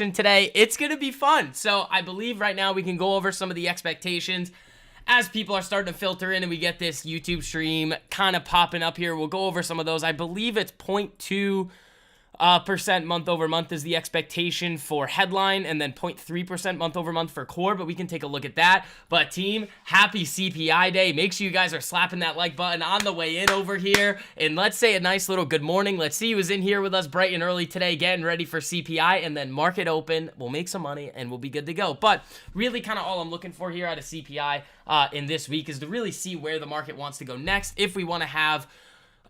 today. It's going to be fun. So I believe right now we can go over some of the expectations as people are starting to filter in and we get this YouTube stream kind of popping up here. We'll go over some of those. I believe it's 0.2% month over month is the expectation for headline, and then 0.3% month over month for core, but we can take a look at that. But team, happy CPI day. Make sure you guys are slapping that like button on the way in over here, and let's say a nice little good morning. Let's see who's in here with us bright and early today, getting ready for CPI, and then market open. We'll make some money and we'll be good to go. But really kind of all I'm looking for here out of CPI in this week is to really see where the market wants to go next, if we want to have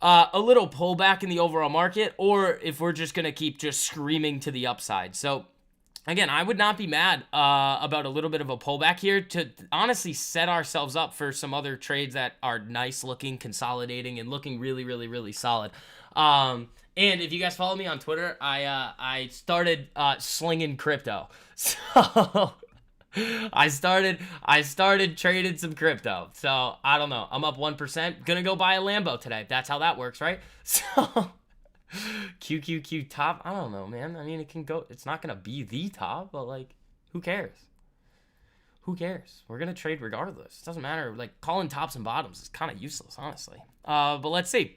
a little pullback in the overall market, or if we're just going to keep just screaming to the upside. So again, I would not be mad about a little bit of a pullback here to honestly set ourselves up for some other trades that are nice looking, consolidating, and looking really, really, really solid. And if you guys follow me on Twitter, I started slinging crypto. So I started trading some crypto. So I don't know. I'm up 1%. Gonna go buy a Lambo today. That's how that works, right? So QQQ top. I don't know, man. I mean, it can go. It's not gonna be the top, but like, who cares? Who cares? We're gonna trade regardless. It doesn't matter. Like, calling tops and bottoms is kind of useless, honestly. But let's see.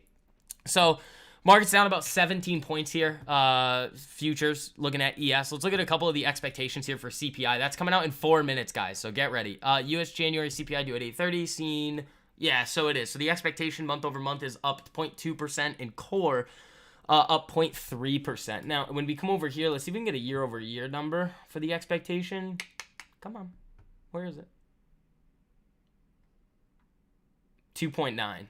So market's down about 17 points here. Futures, looking at ES. Let's look at a couple of the expectations here for CPI. That's coming out in 4 minutes, guys, so get ready. US January CPI due at 8:30. Seen, yeah, so it is. So the expectation month over month is up 0.2%, and core up 0.3%. Now, when we come over here, let's see if we can get a year over year number for the expectation. Come on. Where is it? 2.9.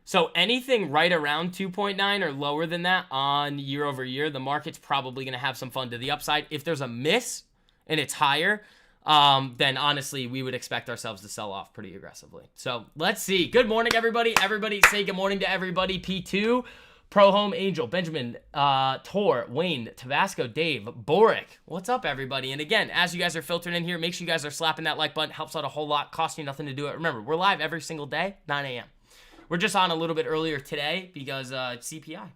So anything right around 2.9 or lower than that on year over year, the market's probably going to have some fun to the upside. If there's a miss and it's higher, then honestly, we would expect ourselves to sell off pretty aggressively. So let's see. Good morning, everybody. Everybody say good morning to everybody. P2, Pro Home Angel, Benjamin, Tor, Wayne, Tabasco, Dave, Boric. What's up, everybody? And again, as you guys are filtering in here, make sure you guys are slapping that like button. Helps out a whole lot. Costs you nothing to do it. Remember, we're live every single day, 9 a.m. We're just on a little bit earlier today because it's CPI.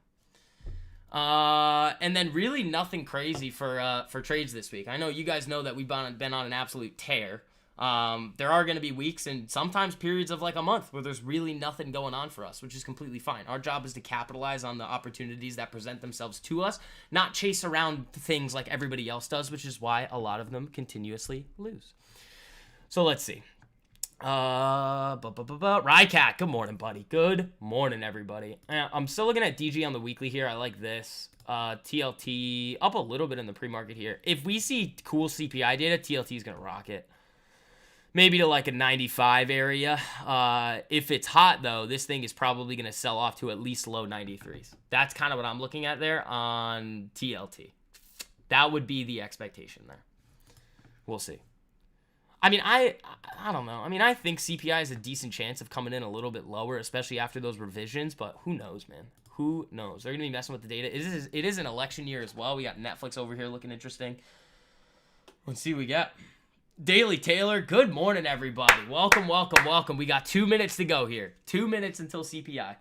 And then really nothing crazy for trades this week. I know you guys know that we've been on an absolute tear. There are going to be weeks and sometimes periods of like a month where there's really nothing going on for us, which is completely fine. Our job is to capitalize on the opportunities that present themselves to us, not chase around things like everybody else does, which is why a lot of them continuously lose. So let's see. Rycat, good morning, buddy. Good morning, everybody. I'm still looking at DG on the weekly here. I like this. TLT up a little bit in the pre-market here. If we see cool CPI data, TLT is going to rock it. Maybe to like a 95 area. If it's hot, though, this thing is probably going to sell off to at least low 93s. That's kind of what I'm looking at there on TLT. That would be the expectation there. We'll see. I mean, I don't know. I mean, I think CPI has a decent chance of coming in a little bit lower, especially after those revisions, but who knows, man? Who knows? They're going to be messing with the data. It is an election year as well. We got Netflix over here looking interesting. Let's see what we got. Daily Taylor, good morning, everybody. Welcome, welcome, welcome. We got 2 minutes to go here. 2 minutes until CPI.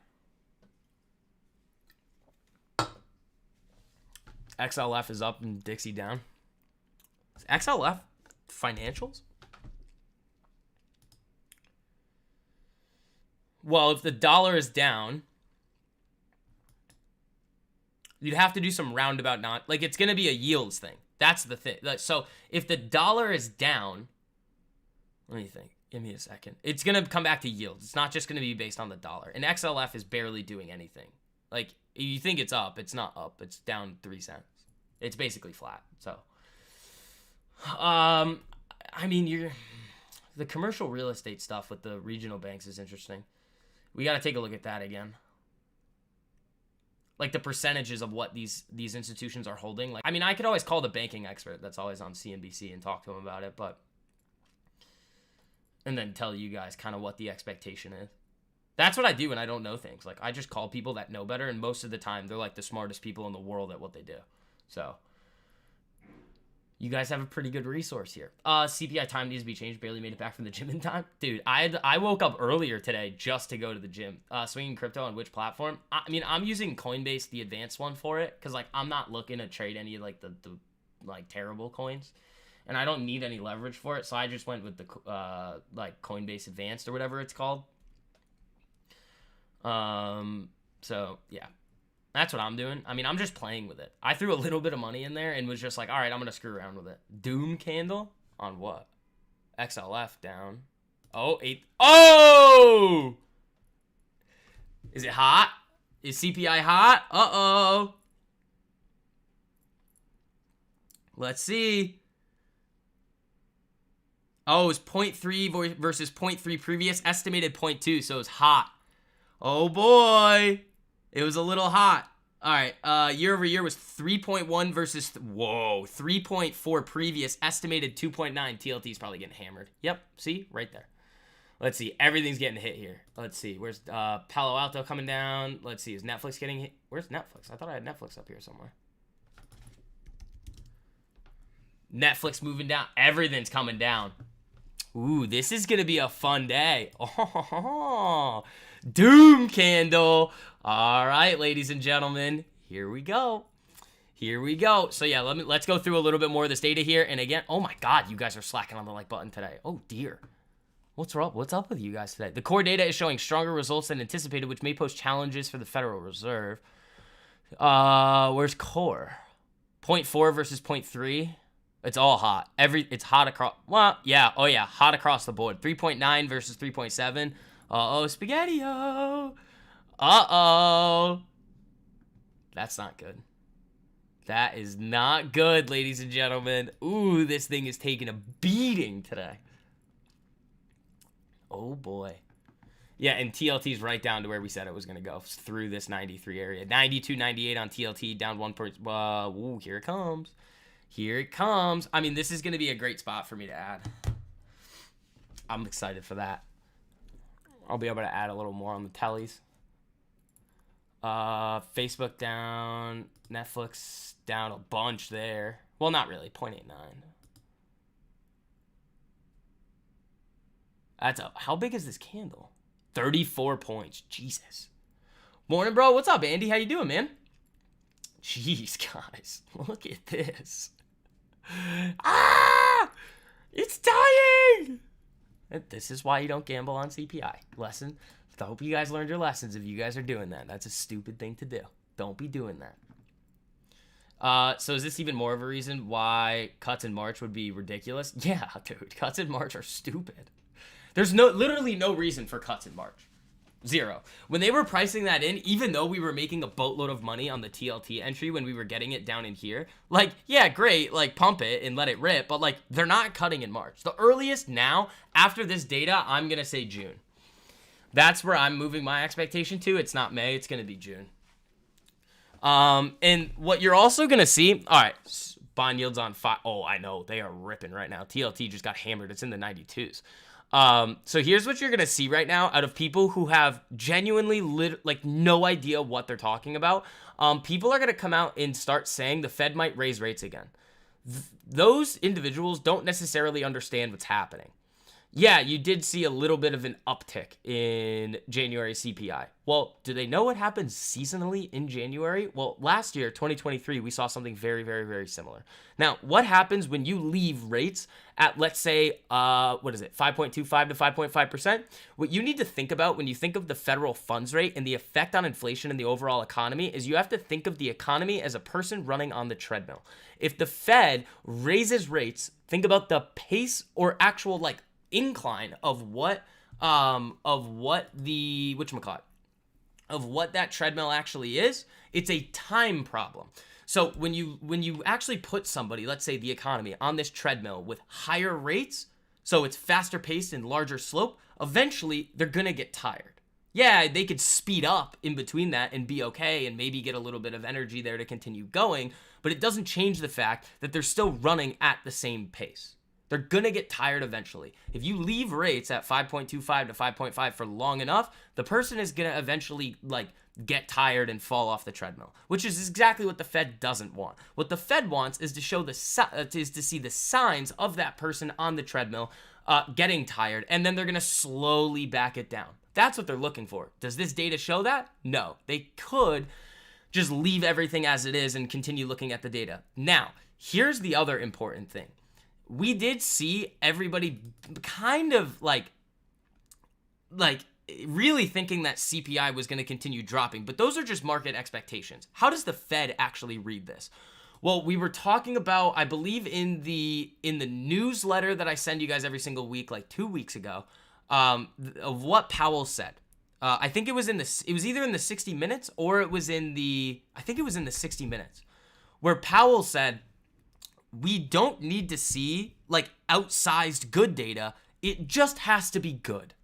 XLF is up and Dixie down. Is XLF financials? Well, if the dollar is down, you'd have to do some roundabout like it's going to be a yields thing. That's the thing. So if the dollar is down, let me think. Give me a second. It's going to come back to yields. It's not just going to be based on the dollar. And XLF is barely doing anything. Like, you think it's up. It's not up. It's down 3 cents. It's basically flat. So, I mean, the commercial real estate stuff with the regional banks is interesting. We got to take a look at that again. Like the percentages of what these institutions are holding. Like, I mean, I could always call the banking expert that's always on CNBC and talk to him about it, and then tell you guys kind of what the expectation is. That's what I do when I don't know things. Like, I just call people that know better, and most of the time they're like the smartest people in the world at what they do. So you guys have a pretty good resource here. CPI time needs to be changed. Barely made it back from the gym in time. Dude, I woke up earlier today just to go to the gym. Swinging crypto on which platform? I mean, I'm using Coinbase, the advanced one for it, because, like, I'm not looking to trade any, like, the like terrible coins, and I don't need any leverage for it, so I just went with the like Coinbase Advanced or whatever it's called. So yeah, that's what I'm doing. I mean, I'm just playing with it. I threw a little bit of money in there and was just like, all right, I'm gonna screw around with it. Doom candle on what? XLF down. Oh, 8. Oh! Is it hot? Is CPI hot? Uh-oh. Let's see. Oh, it's 0.3 versus 0.3 previous. Estimated 0.2, so it's hot. Oh, boy. It was a little hot. All right, year over year was 3.1 versus, 3.4 previous. Estimated 2.9. TLT's probably getting hammered. Yep, see? Right there. Let's see. Everything's getting hit here. Let's see. Where's Palo Alto coming down? Let's see. Is Netflix getting hit? Where's Netflix? I thought I had Netflix up here somewhere. Netflix moving down. Everything's coming down. Ooh, this is going to be a fun day. Oh, Doom candle. All right, ladies and gentlemen. Here we go. Here we go. So yeah, let's go through a little bit more of this data here. And again, oh my God, you guys are slacking on the like button today. Oh dear. What's up with you guys today? The core data is showing stronger results than anticipated, which may pose challenges for the Federal Reserve. Where's core? 0.4 versus 0.3. It's all hot. It's hot across. Well, yeah. Oh yeah, hot across the board. 3.9 versus 3.7. Uh-oh, spaghetti-o. Uh-oh. That's not good. That is not good, ladies and gentlemen. Ooh, this thing is taking a beating today. Oh, boy. Yeah, and TLT's right down to where we said it was going to go, through this 93 area. 92, 98 on TLT, down 1 point. Ooh, here it comes. Here it comes. I mean, this is going to be a great spot for me to add. I'm excited for that. I'll be able to add a little more on the tellies. Facebook down. Netflix down a bunch there. Well, not really. 0.89. How big is this candle? 34 points. Jesus. Morning, bro. What's up, Andy? How you doing, man? Jeez, guys. Look at this. Ah! It's dying! This is why you don't gamble on CPI. Lesson. I hope you guys learned your lessons if you guys are doing that. That's a stupid thing to do. Don't be doing that. So is this even more of a reason why cuts in March would be ridiculous? Yeah, dude. Cuts in March are stupid. There's literally no reason for cuts in March. Zero. When they were pricing that in, even though we were making a boatload of money on the TLT entry when we were getting it down in here, like, yeah, great, like, pump it and let it rip, but, like, they're not cutting in March. The earliest now, after this data, I'm going to say June. That's where I'm moving my expectation to. It's not May. It's going to be June. And what you're also going to see, all right, bond yields on 5. Oh, I know. They are ripping right now. TLT just got hammered. It's in the 92s. So here's what you're going to see right now out of people who have genuinely like no idea what they're talking about. People are going to come out and start saying the Fed might raise rates again. Those individuals don't necessarily understand what's happening. Yeah, you did see a little bit of an uptick in January CPI. Well, do they know what happens seasonally in January? Well, last year, 2023, we saw something very, very, very similar. Now, what happens when you leave rates at, let's say, 5.25 to 5.5%? What you need to think about when you think of the federal funds rate and the effect on inflation in the overall economy is you have to think of the economy as a person running on the treadmill. If the Fed raises rates, think about the pace or actual, like, incline of what that treadmill actually is. It's a time problem. So when you actually put somebody, let's say the economy, on this treadmill with higher rates, so it's faster paced and larger slope, eventually they're gonna get tired. Yeah, they could speed up in between that and be okay and maybe get a little bit of energy there to continue going, but it doesn't change the fact that they're still running at the same pace. They're going to get tired eventually. If you leave rates at 5.25 to 5.5 for long enough, the person is going to eventually like get tired and fall off the treadmill, which is exactly what the Fed doesn't want. What the Fed wants is to show to see the signs of that person on the treadmill getting tired, and then they're going to slowly back it down. That's what they're looking for. Does this data show that? No. They could just leave everything as it is and continue looking at the data. Now, Here's the other important thing. We did see everybody kind of like really thinking that CPI was going to continue dropping, but those are just market expectations. How does the Fed actually read this? Well, we were talking about, I believe in the newsletter that I send you guys every single week, like 2 weeks ago, of what Powell said. I think it was either in the 60 Minutes or it was in the 60 Minutes, where Powell said, we don't need to see like outsized good data. It just has to be good.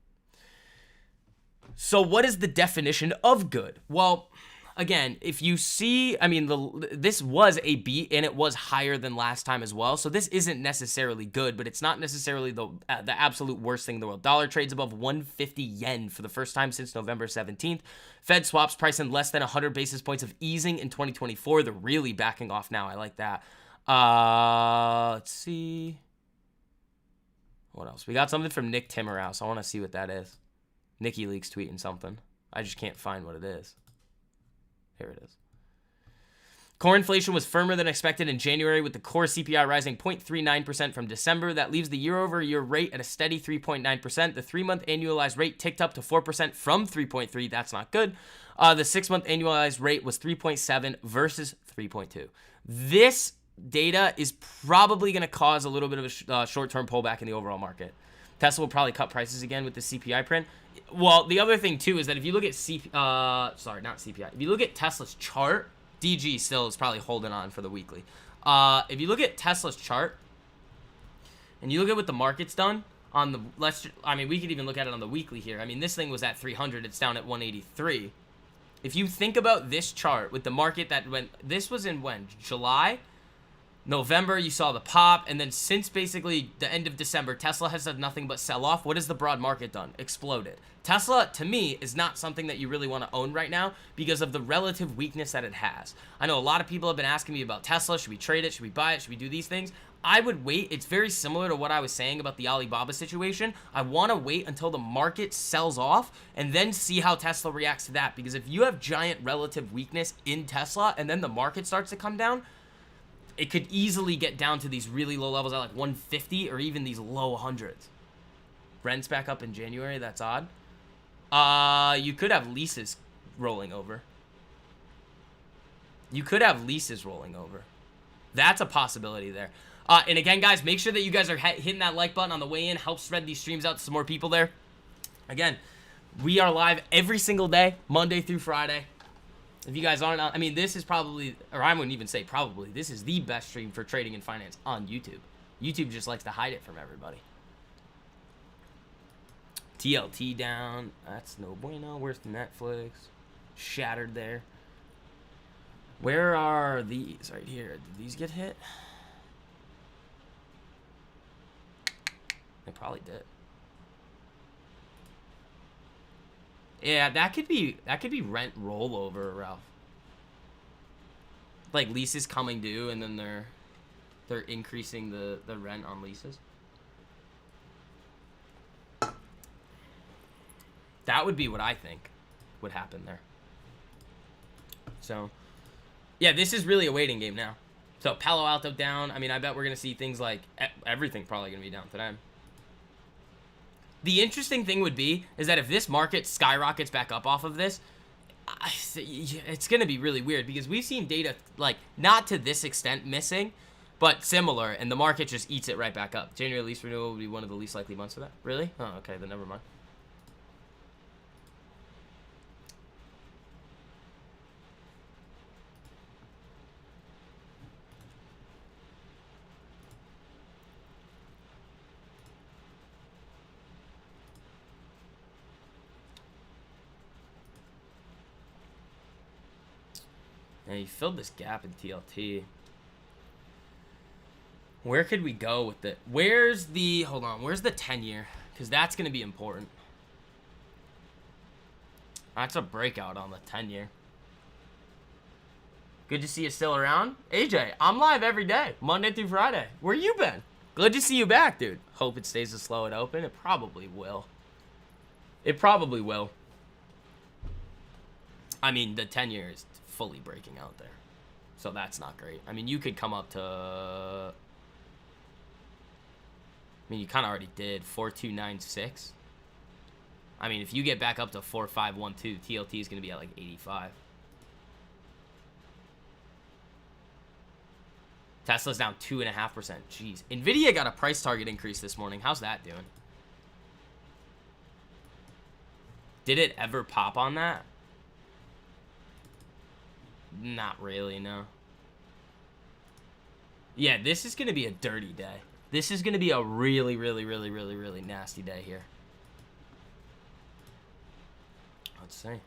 So what is the definition of good? Well, again, if you see, I mean, this was a beat and it was higher than last time as well. So this isn't necessarily good, but it's not necessarily the absolute worst thing in the world. Dollar trades above 150 yen for the first time since November 17th. Fed swaps price in less than 100 basis points of easing in 2024. They're really backing off now. I like that. Let's see. What else? We got something from Nick Timmerhouse. I want to see what that is. Nikki Leaks tweeting something. I just can't find what it is. Here it is. Core inflation was firmer than expected in January, with the core CPI rising 0.39% from December. That leaves the year-over-year rate at a steady 3.9%. The 3-month annualized rate ticked up to 4% from 3.3%. That's not good. The 6-month annualized rate was 3.7% versus 3.2%. This data is probably going to cause a little bit of a short-term pullback in the overall market. Tesla will probably cut prices again with the CPI print. Well, the other thing too is that if you look at if you look at Tesla's chart, DG still is probably holding on for the weekly. If you look at Tesla's chart and you look at what the market's done on the we could even look at it on the weekly here. I mean, this thing was at 300, it's down at 183. If you think about this chart with the market this was in July, November, you saw the pop, and then since basically the end of December, Tesla has done nothing but sell off. What has the broad market done? Exploded. Tesla, to me, is not something that you really want to own right now because of the relative weakness that it has. I know a lot of people have been asking me about Tesla. Should we trade it? Should we buy it? Should we do these things? I would wait. It's very similar to what I was saying about the Alibaba situation. I want to wait until the market sells off and then see how Tesla reacts to that, because if you have giant relative weakness in Tesla and then the market starts to come down, it could easily get down to these really low levels at like 150 or even these low hundreds. Rent's back up in January. That's odd. You could have leases rolling over. That's a possibility there. And again, guys, make sure that you guys are hitting that like button on the way in. Help spread these streams out to some more people there. Again, we are live every single day, Monday through Friday. If you guys aren't, this is probably, or I wouldn't even say probably, this is the best stream for trading and finance on YouTube. YouTube just likes to hide it from everybody. TLT down. That's no bueno. Where's the Netflix? Shattered there. Where are these? Right here. Did these get hit? They probably did. Yeah, that could be rent rollover, Ralph. Like leases coming due and then they're increasing the rent on leases. That would be what I think would happen there. So, yeah, this is really a waiting game now. So Palo Alto down. I bet we're gonna see things like everything probably gonna be down today. The interesting thing would be is that if this market skyrockets back up off of this, it's going to be really weird because we've seen data, like, not to this extent missing, but similar, and the market just eats it right back up. January lease renewal would be one of the least likely months for that. Really? Oh, okay, then never mind. Yeah, you filled this gap in TLT. Where could we go with it? Where's the 10-year? Because that's going to be important. That's a breakout on the 10-year. Good to see you still around. AJ, I'm live every day, Monday through Friday. Where you been? Good to see you back, dude. Hope it stays as slow and open. It probably will. The 10-year is fully breaking out there. So that's not great. I mean, you could come up to... I mean, you kind of already did. 4296. I mean, if you get back up to 4512, TLT is going to be at like 85. Tesla's down 2.5%. Jeez. Nvidia got a price target increase this morning. How's that doing? Did it ever pop on that? Not really, no. Yeah, this is going to be a dirty day. This is going to be a really, really, really, really, really nasty day here. Let's see.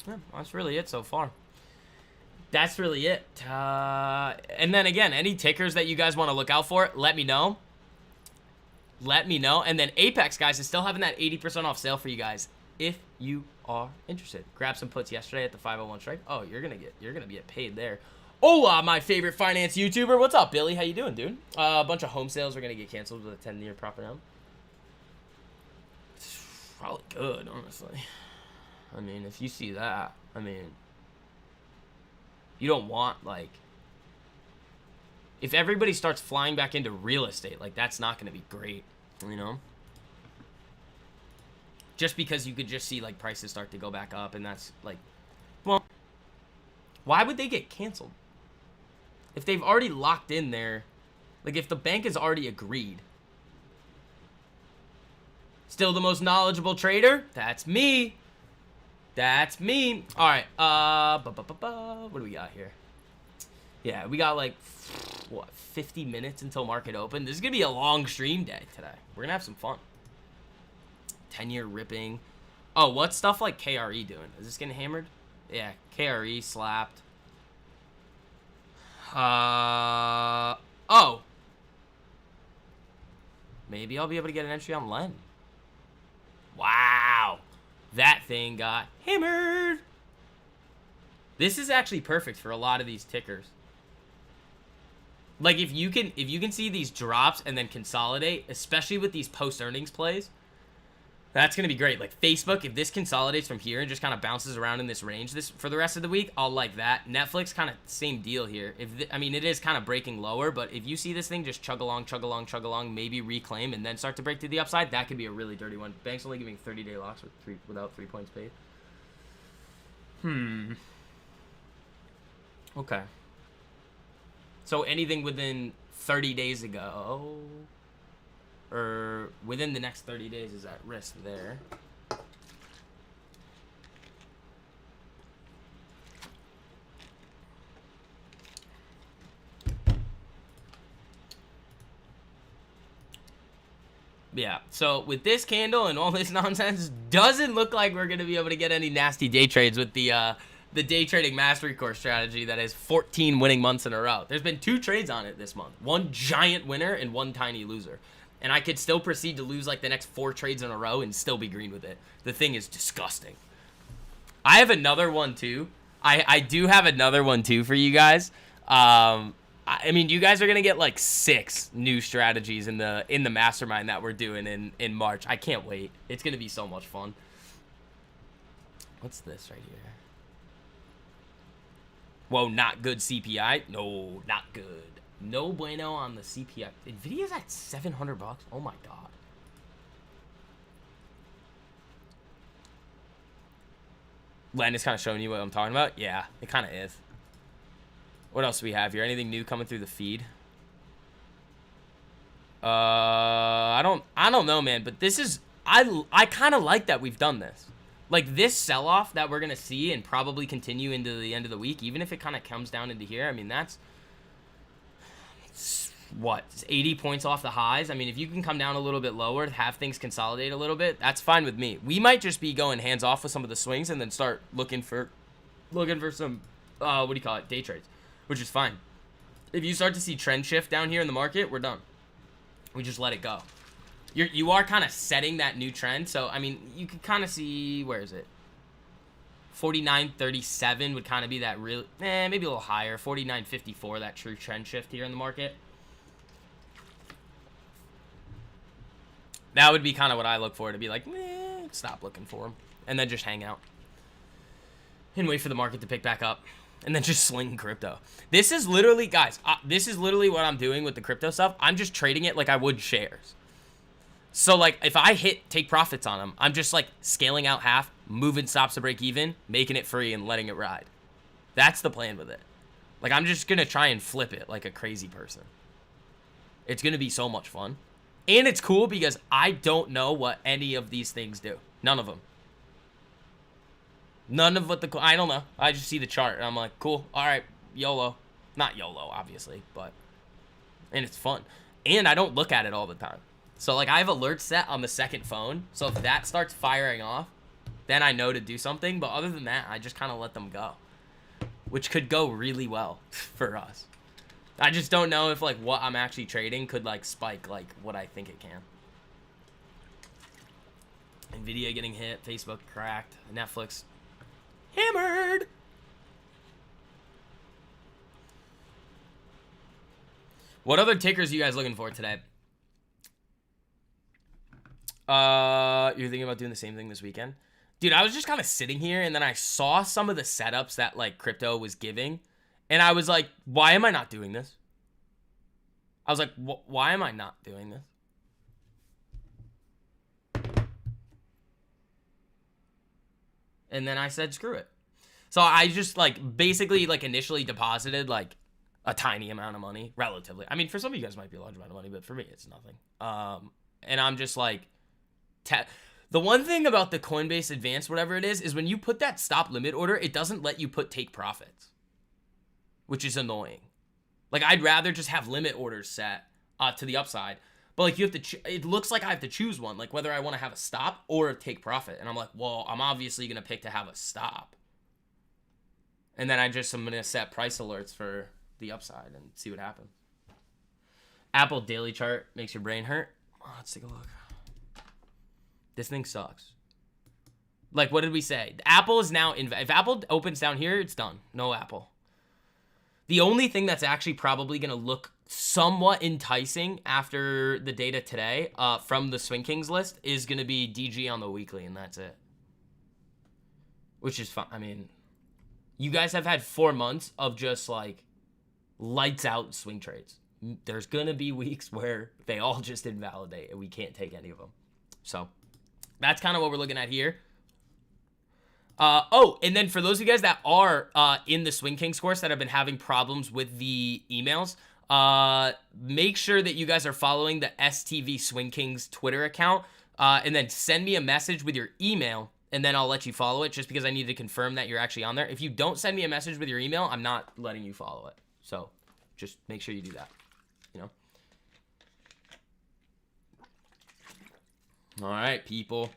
Yeah, that's really it so far. That's really it. And then again, any tickers that you guys want to look out for, let me know. Let me know. And then Apex, guys, is still having that 80% off sale for you guys if you are interested. Grab some puts yesterday at the 501 strike. Oh, you're gonna get paid there. Hola, my favorite finance YouTuber. What's up, Billy? How you doing, dude? A bunch of home sales are gonna get canceled with a 10-year profit out. It's probably good, honestly. I mean, if you see that, I mean, you don't want, like, if everybody starts flying back into real estate, like, that's not gonna be great, you know? Just because you could just see, like, prices start to go back up, and that's, like, well, why would they get canceled? If they've already locked in there, like, if the bank has already agreed. Still the most knowledgeable trader? That's me. That's me. All right, what do we got here? Yeah, we got, like, what, 50 minutes until market open? This is going to be a long stream day today. We're going to have some fun. 10-year ripping. Oh, what's stuff like KRE doing? Is this getting hammered? Yeah, KRE slapped. Oh. Maybe I'll be able to get an entry on Len. Wow. That thing got hammered. This is actually perfect for a lot of these tickers. Like, if you can see these drops and then consolidate, especially with these post-earnings plays, that's going to be great. Like, Facebook, if this consolidates from here and just kind of bounces around in this range for the rest of the week, I'll like that. Netflix, kind of same deal here. I mean, it is kind of breaking lower, but if you see this thing just chug along, chug along, chug along, maybe reclaim, and then start to break to the upside, that could be a really dirty one. Bank's only giving 30-day locks without 3 points paid. Okay. So anything within 30 days ago, or within the next 30 days is at risk there. Yeah, so with this candle and all this nonsense, doesn't look like we're going to be able to get any nasty day trades with the day trading mastery course strategy that has 14 winning months in a row. There's been 2 trades on it this month. 1 giant winner and 1 tiny loser. And I could still proceed to lose like the next 4 trades in a row and still be green with it. The thing is disgusting. I have another one too. I do have another one too for you guys. I mean, you guys are gonna get like 6 new strategies in the mastermind that we're doing in March. I can't wait. It's gonna be so much fun. What's this right here? Whoa, not good CPI. No, not good. No bueno on the CPI. Nvidia's at $700. Oh my god. Len is kind of showing you what I'm talking about. Yeah, it kind of is. What else do we have here? Anything new coming through the feed? I don't know, man. But this is I kind of like that we've done this. Like, this sell-off that we're gonna see and probably continue into the end of the week, even if it kind of comes down into here. I mean, that's what, 80 points off the highs. I mean, if you can come down a little bit lower, have things consolidate a little bit, that's fine with me. We might just be going hands off with some of the swings and then start looking for some what do you call it, day trades, which is fine. If you start to see trend shift down here in the market, we're done. We just let it go. You are kind of setting that new trend. So I mean, you can kind of see, where is it? 49.37 would kind of be that real, maybe a little higher. 49.54, that true trend shift here in the market. That would be kind of what I look for, to be like, stop looking for them, and then just hang out and wait for the market to pick back up. and then just sling crypto. This is literally, guys, this is literally what I'm doing with the crypto stuff. I'm just trading it like I would shares. So, like, if I take profits on them, I'm just, like, scaling out half, moving stops to break even, making it free, and letting it ride. That's the plan with it. Like, I'm just going to try and flip it like a crazy person. It's going to be so much fun. And it's cool because I don't know what any of these things do. None of them. None of what I don't know. I just see the chart, and I'm like, cool, all right, YOLO. Not YOLO, obviously, but... And it's fun. And I don't look at it all the time. So, like, I have alerts set on the second phone, so if that starts firing off, then I know to do something, but other than that, I just kind of let them go. Which could go really well for us. I just don't know if, like, what I'm actually trading could, like, spike, like, what I think it can. Nvidia getting hit, Facebook cracked, Netflix hammered. What other tickers are you guys looking for today? You're thinking about doing the same thing this weekend? Dude, I was just kind of sitting here, and then I saw some of the setups that, like, crypto was giving, and I was like, why am I not doing this? I was like, why am I not doing this? And then I said, screw it. So I just, like, basically, like, initially deposited, like, a tiny amount of money, relatively. I mean, for some of you guys it might be a large amount of money, but for me, it's nothing. And I'm just, like, the one thing about the Coinbase Advanced, whatever it is when you put that stop limit order, it doesn't let you put take profits, which is annoying. Like, I'd rather just have limit orders set to the upside. But, like, you have to, it looks like I have to choose one, like, whether I want to have a stop or a take profit. And I'm like, well, I'm obviously going to pick to have a stop. And then I'm going to set price alerts for the upside and see what happens. Apple daily chart makes your brain hurt. Oh, let's take a look. This thing sucks. Like, what did we say? Apple is now, if Apple opens down here, it's done. No Apple. The only thing that's actually probably going to look somewhat enticing after the data today from the Swing Kings list is going to be DG on the weekly, and that's it. Which is fine. I mean, you guys have had 4 months of just, like, lights out swing trades. There's going to be weeks where they all just invalidate, and we can't take any of them. So, that's kind of what we're looking at here. Oh, and then for those of you guys that are in the Swing Kings course that have been having problems with the emails, make sure that you guys are following the STV Swing Kings Twitter account, and then send me a message with your email, and then I'll let you follow it, just because I need to confirm that you're actually on there. If you don't send me a message with your email, I'm not letting you follow it. So just make sure you do that, you know? All right, people.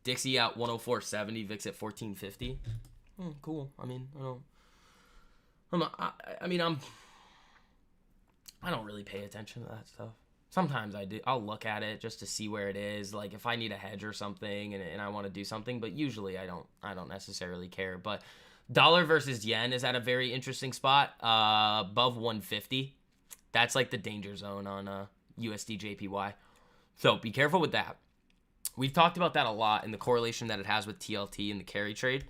Dixie at 104.70, VIX at 14.50. Cool. I mean, I don't really pay attention to that stuff. Sometimes I do. I'll look at it just to see where it is. Like, if I need a hedge or something and I want to do something, but usually I don't necessarily care. But dollar versus yen is at a very interesting spot, above 150. That's like the danger zone on USD JPY. So be careful with that. We've talked about that a lot and the correlation that it has with TLT and the carry trade.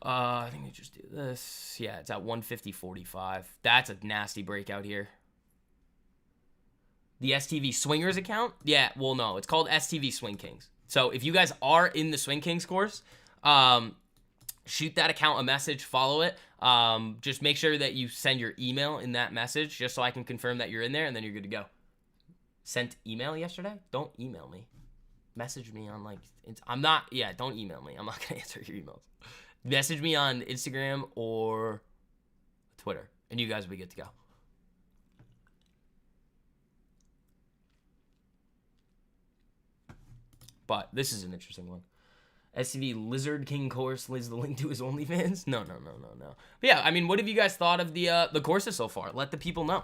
I think we just do this. Yeah, it's at 150.45. That's a nasty breakout here. The STV Swingers account? Yeah, well, no. It's called STV Swing Kings. So if you guys are in the Swing Kings course, shoot that account a message, follow it. Just make sure that you send your email in that message just so I can confirm that you're in there, and then you're good to go. Sent email yesterday? Don't email me. Message me on, like, don't email me. I'm not going to answer your emails. Message me on Instagram or Twitter, and you guys will be good to go. But this is an interesting one. SCV Lizard King course leaves the link to his OnlyFans. No. But yeah, I mean, what have you guys thought of the courses so far? Let the people know.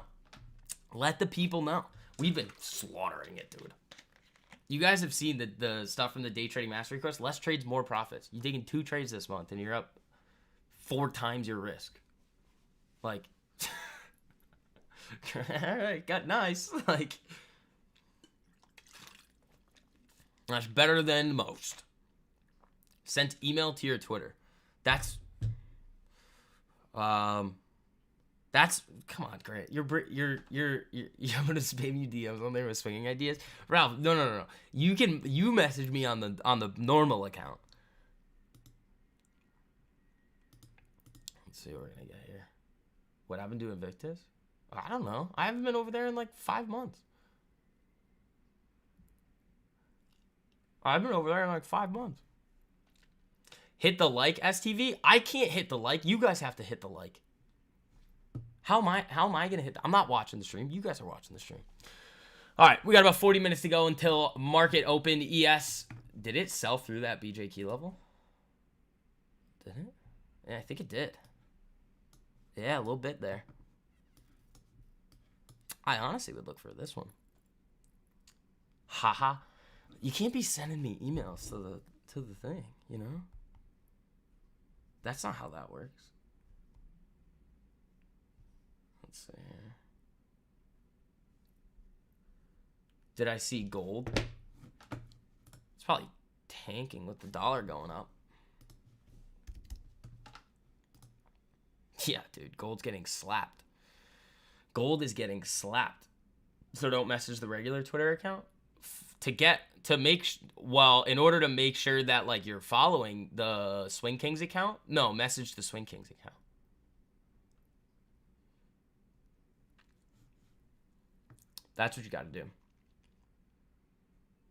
Let the people know. We've been slaughtering it, dude. You guys have seen the stuff from the Day Trading Mastery course. Less trades, more profits. You're taking 2 trades this month, and you're up 4 times your risk. Like, all right, got nice. Like, that's better than most. Sent email to your Twitter. That's come on, Grant. You're gonna spam you DMs on there with swinging ideas, Ralph. No. You message me on the normal account. Let's see what we're gonna get here. What happened to Invictus? I don't know. I haven't been over there in like 5 months. I've been over there in like 5 months. Hit the like, STV. I can't hit the like. You guys have to hit the like. How am I gonna hit? I'm not watching the stream. You guys are watching the stream. All right, we got about 40 minutes to go until market open. ES, did it sell through that BJ key level? Did it? Yeah, I think it did. Yeah, a little bit there. I honestly would look for this one. Haha. You can't be sending me emails to the thing, you know? That's not how that works. Let's see here. Did I see gold? It's probably tanking with the dollar going up. Yeah, dude, gold's getting slapped. Gold is getting slapped. So don't message the regular Twitter account in order to make sure that like you're following the Swing Kings account. No, message the Swing Kings account. That's what you got to do.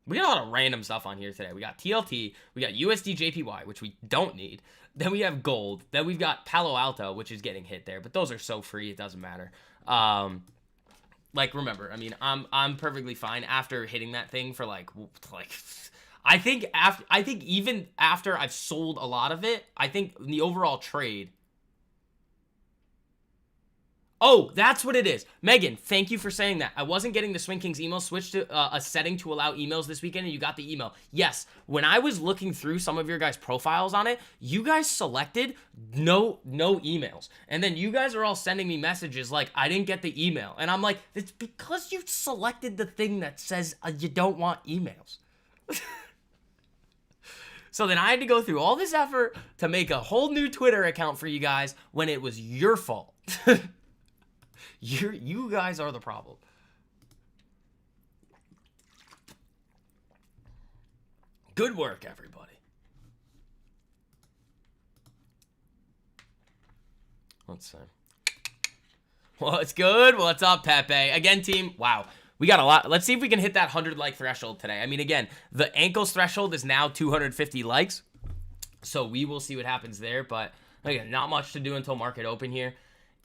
We got a lot of random stuff on here today. We got TLT, we got USD JPY, which we don't need. Then we have gold. Then we've got Palo Alto, which is getting hit there, but those are so free, it doesn't matter. Like, remember, I mean, I'm perfectly fine after hitting that thing for like I think even after I've sold a lot of it, I think the overall trade. Oh, that's what it is. Megan, thank you for saying that. I wasn't getting the Swing Kings email. Switched to a setting to allow emails this weekend, and you got the email. Yes, when I was looking through some of your guys' profiles on it, you guys selected no emails. And then you guys are all sending me messages like, I didn't get the email. And I'm like, it's because you selected the thing that says you don't want emails. So then I had to go through all this effort to make a whole new Twitter account for you guys when it was your fault. You guys are the problem. Good work, everybody. Let's see. What's good? What's up, Pepe? Again, team. Wow. We got a lot. Let's see if we can hit that 100 like threshold today. I mean, again, the ankles threshold is now 250 likes. So we will see what happens there. But again, not much to do until market open here.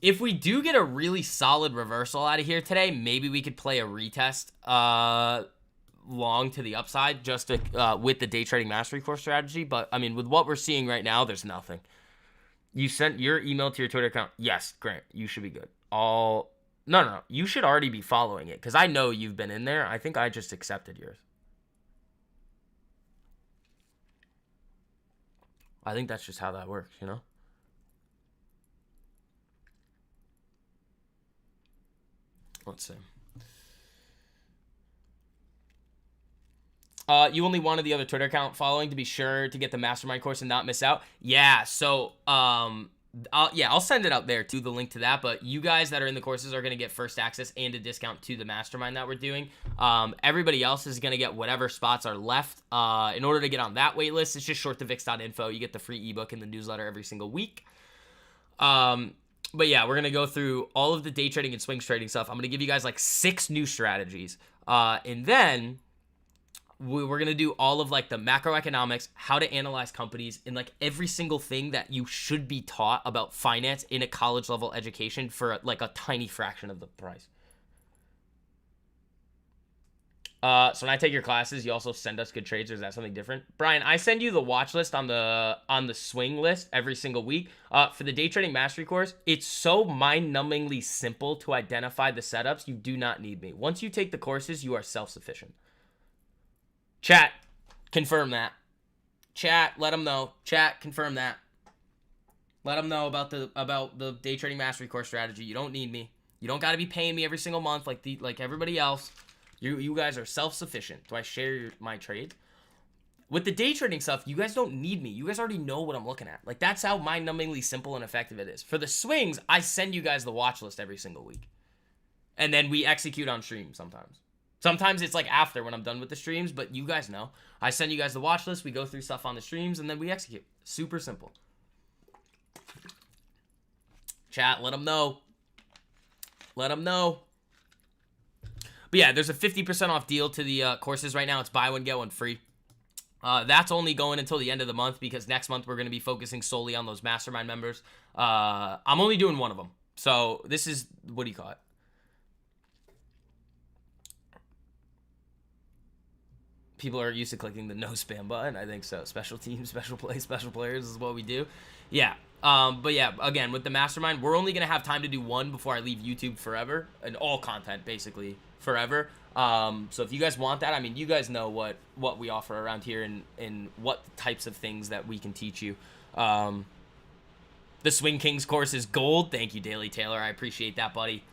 If we do get a really solid reversal out of here today, maybe we could play a retest long to the upside just to, with the day trading mastery course strategy. But I mean, with what we're seeing right now, there's nothing. You sent your email to your Twitter account. Yes, Grant, you should be good. No. You should already be following it because I know you've been in there. I think I just accepted yours. I think that's just how that works, you know? Let's see. You only wanted the other Twitter account following to be sure to get the mastermind course and not miss out. Yeah, so I'll send it out there too, the link to that. But you guys that are in the courses are going to get first access and a discount to the mastermind that we're doing. Everybody else is going to get whatever spots are left. In order to get on that wait list, it's just shorttevix.info. You get the free ebook in the newsletter every single week. But yeah, we're going to go through all of the day trading and swings trading stuff. I'm going to give you guys like 6 new strategies. And then we're going to do all of like the macroeconomics, how to analyze companies, and like every single thing that you should be taught about finance in a college level education for like a tiny fraction of the price. So when I take your classes, you also send us good trades, or is that something different? Brian, I send you the watch list on the swing list every single week. For the day trading mastery course, it's so mind-numbingly simple to identify the setups. You do not need me. Once you take the courses, you are self-sufficient. Chat, confirm that. Chat, let them know. Chat, confirm that. Let them know about the day trading mastery course strategy. You don't need me. You don't got to be paying me every single month like everybody else. You guys are self-sufficient. Do I share my trade? With the day trading stuff, you guys don't need me. You guys already know what I'm looking at. Like, that's how mind-numbingly simple and effective it is. For the swings, I send you guys the watch list every single week. And then we execute on stream sometimes. Sometimes it's like after when I'm done with the streams, but you guys know. I send you guys the watch list, we go through stuff on the streams, and then we execute. Super simple. Chat, let them know. Let them know. But yeah, there's a 50% off deal to the courses right now. It's buy one, get one free. That's only going until the end of the month because next month we're going to be focusing solely on those mastermind members. I'm only doing one of them. So this is, what do you call it? People are used to clicking the no spam button. I think so. Special teams, special plays, special players is what we do. Yeah. But yeah, again, with the mastermind, we're only going to have time to do one before I leave YouTube forever. And all content, basically, forever. So if you guys want that, I mean, you guys know what we offer around here and what types of things that we can teach you. The Swing Kings course is gold. Thank you, Daily Taylor. I appreciate that, buddy.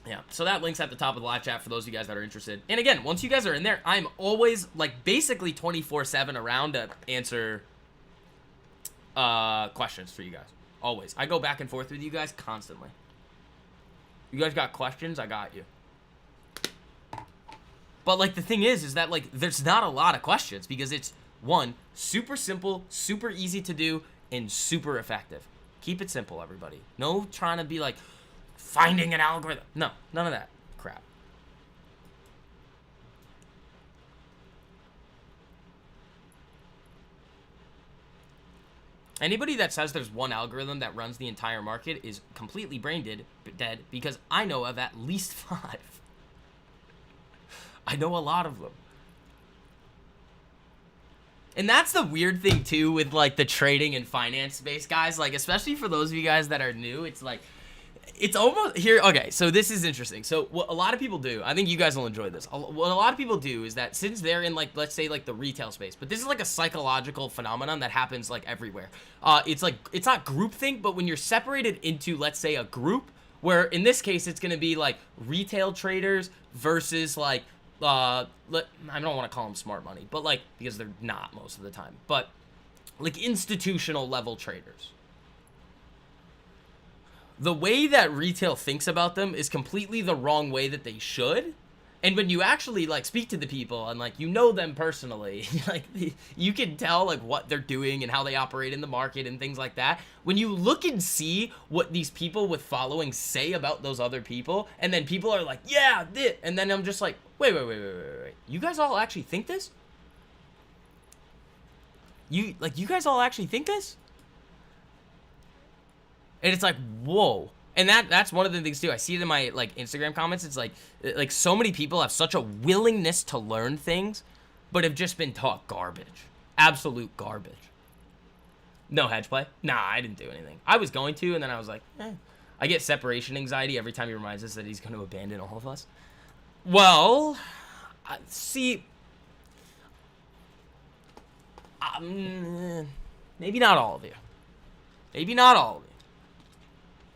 Yeah, so that link's at the top of the live chat for those of you guys that are interested. And again, once you guys are in there, I'm always, like, basically 24/7 around to answer questions for you guys. Always. I go back and forth with you guys constantly. You guys got questions? I got you. But, like, the thing is that, like, there's not a lot of questions because it's, one, super simple, super easy to do, and super effective. Keep it simple, everybody. No trying to be, like, finding an algorithm. No, none of that crap. Anybody that says there's one algorithm that runs the entire market is completely brain dead because I know of at least 5. I know a lot of them. And that's the weird thing too with like the trading and finance space, guys. Like, especially for those of you guys that are new, it's like, it's almost here. Okay, so this is interesting. So what a lot of people do, I think you guys will enjoy this. What a lot of people do is that since they're in, like, let's say like the retail space, but this is like a psychological phenomenon that happens like everywhere. It's like, it's not groupthink, but when you're separated into, let's say, a group where in this case it's going to be like retail traders versus like I don't want to call them smart money, but like, because they're not most of the time, but like institutional level traders. The way that retail thinks about them is completely the wrong way that they should. And when you actually like speak to the people and like you know them personally, like you can tell like what they're doing and how they operate in the market and things like that. When you look and see what these people with following say about those other people, and then people are like, yeah, this, and then I'm just like, wait. You guys all actually think this? You guys all actually think this? And it's like, whoa. And that's one of the things too. I see it in my like Instagram comments. It's like so many people have such a willingness to learn things, but have just been taught garbage. Absolute garbage. No hedge play? Nah, I didn't do anything. I was going to, and then I was like, I get separation anxiety every time he reminds us that he's going to abandon all of us. Well, see, maybe not all of you. Maybe not all of you.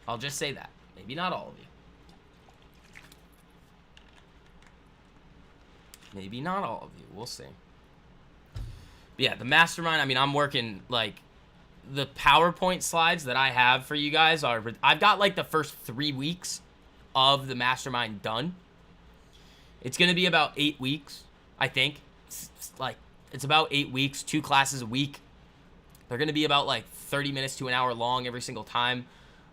I'll just say that. Maybe not all of you. Maybe not all of you. We'll see. But yeah, the mastermind, I mean, I'm working, like, the PowerPoint slides that I have for you guys are, I've got, like, the first 3 weeks of the mastermind done. It's going to be about 8 weeks, I think. It's about 8 weeks, 2 classes a week. They're going to be about, like, 30 minutes to an hour long every single time.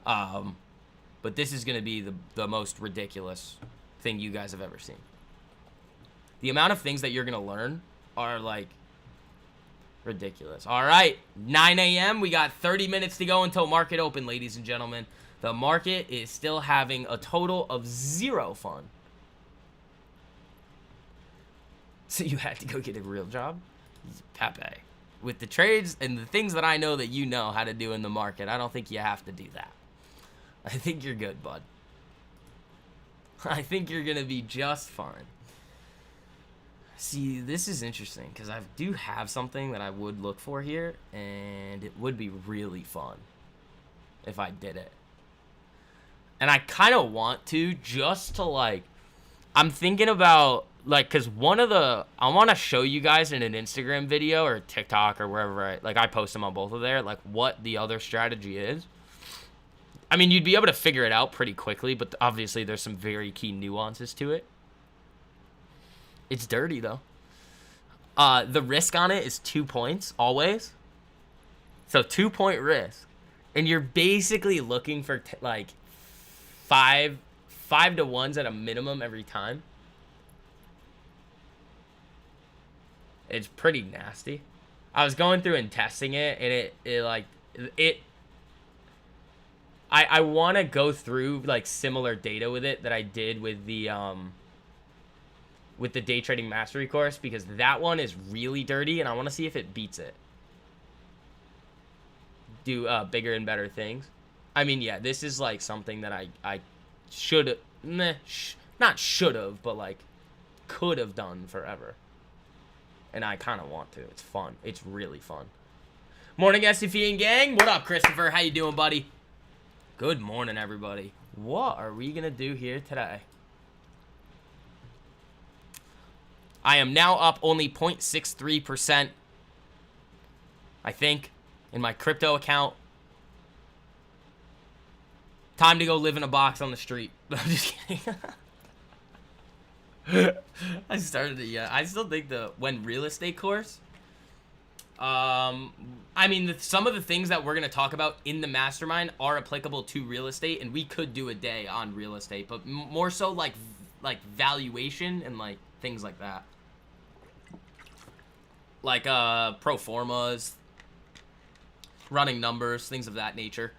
But this is going to be the most ridiculous thing you guys have ever seen. The amount of things that you're going to learn are, like, ridiculous. All right, 9 a.m. We got 30 minutes to go until market open, ladies and gentlemen. The market is still having a total of 0 fun. So you had to go get a real job? Pepe. With the trades and the things that I know that you know how to do in the market, I don't think you have to do that. I think you're good, bud. I think you're going to be just fine. See, this is interesting because I do have something that I would look for here, and it would be really fun if I did it. And I kind of want to just to, like, I'm thinking about, like, because I want to show you guys in an Instagram video or TikTok or wherever I post them on both of there, like, what the other strategy is. I mean, you'd be able to figure it out pretty quickly, but obviously there's some very key nuances to it. It's dirty, though. The risk on it is 2 points, always. So 2-point risk. And you're basically looking for, like, 5 to 1s at a minimum every time. It's pretty nasty. I was going through and testing it, and I want to go through, like, similar data with it that I did with the Day Trading Mastery course, because that one is really dirty, and I want to see if it beats it. Do bigger and better things. I mean, yeah, this is, like, something that I should, not should have, but, like, could have done forever. And I kind of want to. It's fun. It's really fun. Morning, SCP and gang. What up, Christopher? How you doing, buddy? Good morning, everybody. What are we going to do here today? I am now up only 0.63%, I think, in my crypto account. Time to go live in a box on the street. I'm just kidding. I started it, yeah. I still think the when real estate course. I mean, some of the things that we're going to talk about in the mastermind are applicable to real estate, and we could do a day on real estate, but more so like valuation and, like, things like that. Like, pro formas, running numbers, things of that nature.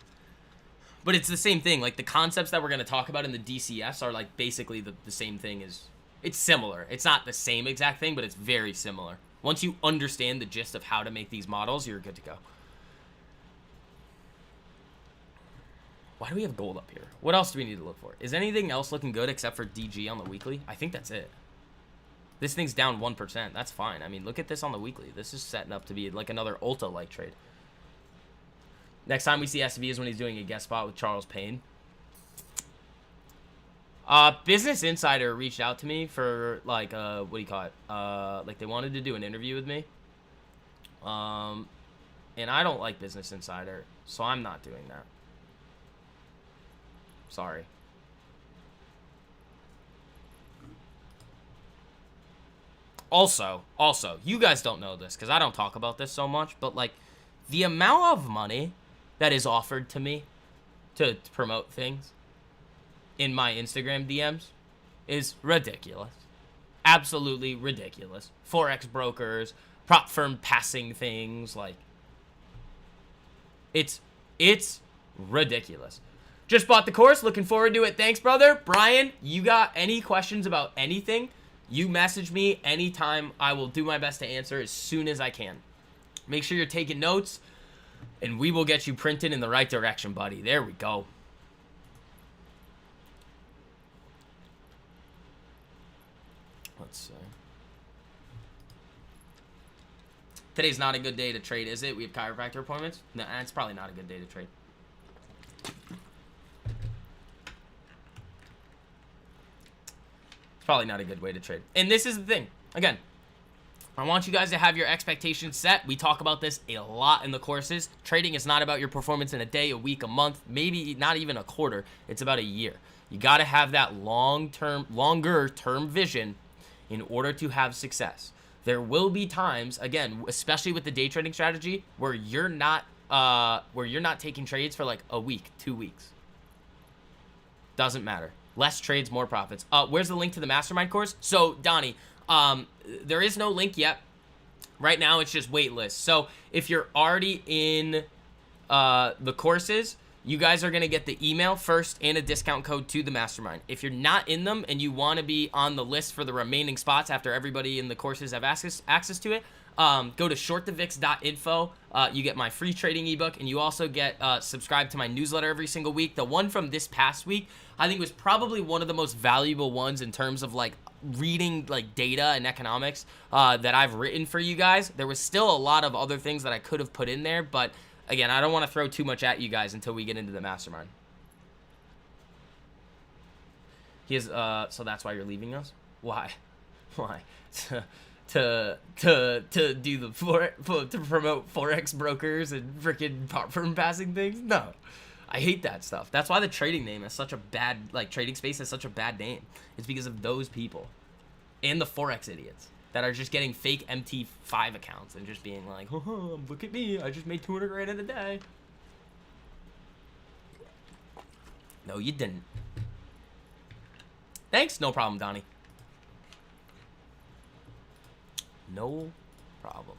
But it's the same thing. Like, the concepts that we're going to talk about in the DCS are, like, basically the same thing as... It's similar. It's not the same exact thing, but it's very similar. Once you understand the gist of how to make these models, you're good to go. Why do we have gold up here? What else do we need to look for? Is anything else looking good except for DG on the weekly? I think that's it. This thing's down 1%. That's fine. I mean, look at this on the weekly. This is setting up to be like another Ulta-like trade. Next time we see SV is when he's doing a guest spot with Charles Payne. Business Insider reached out to me for, like, what do you call it? Like, they wanted to do an interview with me. And I don't like Business Insider, so I'm not doing that. Sorry. Also, you guys don't know this because I don't talk about this so much, but, like, the amount of money that is offered to me to promote things in my Instagram DMs is ridiculous. Absolutely ridiculous. Forex brokers, prop firm passing things, like, it's ridiculous. Just bought the course, looking forward to it. Thanks, brother. Brian, you got any questions about anything? You message me anytime. I will do my best to answer as soon as I can. Make sure you're taking notes, and we will get you printed in the right direction, buddy. There we go. Let's see. Today's not a good day to trade, is it? We have chiropractor appointments? No, it's probably not a good day to trade. It's probably not a good way to trade. And this is the thing. Again, I want you guys to have your expectations set. We talk about this a lot in the courses. Trading is not about your performance in a day, a week, a month, maybe not even a quarter. It's about a year. You got to have that longer term vision in order to have success. There will be times, again, especially with the day trading strategy, where you're not taking trades for like a week, 2 weeks. Doesn't matter. Less trades, more profits. Where's the link to the mastermind course? So, Donnie, there is no link yet. Right now, it's just wait list. So, if you're already in the courses, you guys are going to get the email first and a discount code to the mastermind. If you're not in them and you want to be on the list for the remaining spots after everybody in the courses have access to it, go to shortthevix.info. You get my free trading ebook, and you also get subscribed to my newsletter every single week. The one from this past week, I think, was probably one of the most valuable ones in terms of like reading like data and economics that I've written for you guys. There was still a lot of other things that I could have put in there, but again, I don't want to throw too much at you guys until we get into the mastermind. He has, so that's why you're leaving us? Why? Why? To do the to promote forex brokers and freaking prop firm passing things? No, I hate that stuff. That's why the trading name is such a bad, like, trading space is such a bad name. It's because of those people and the forex idiots that are just getting fake MT5 accounts and just being like, oh, look at me, I just made 200 grand in a day. No, you didn't. Thanks, no problem, Donnie. No problem.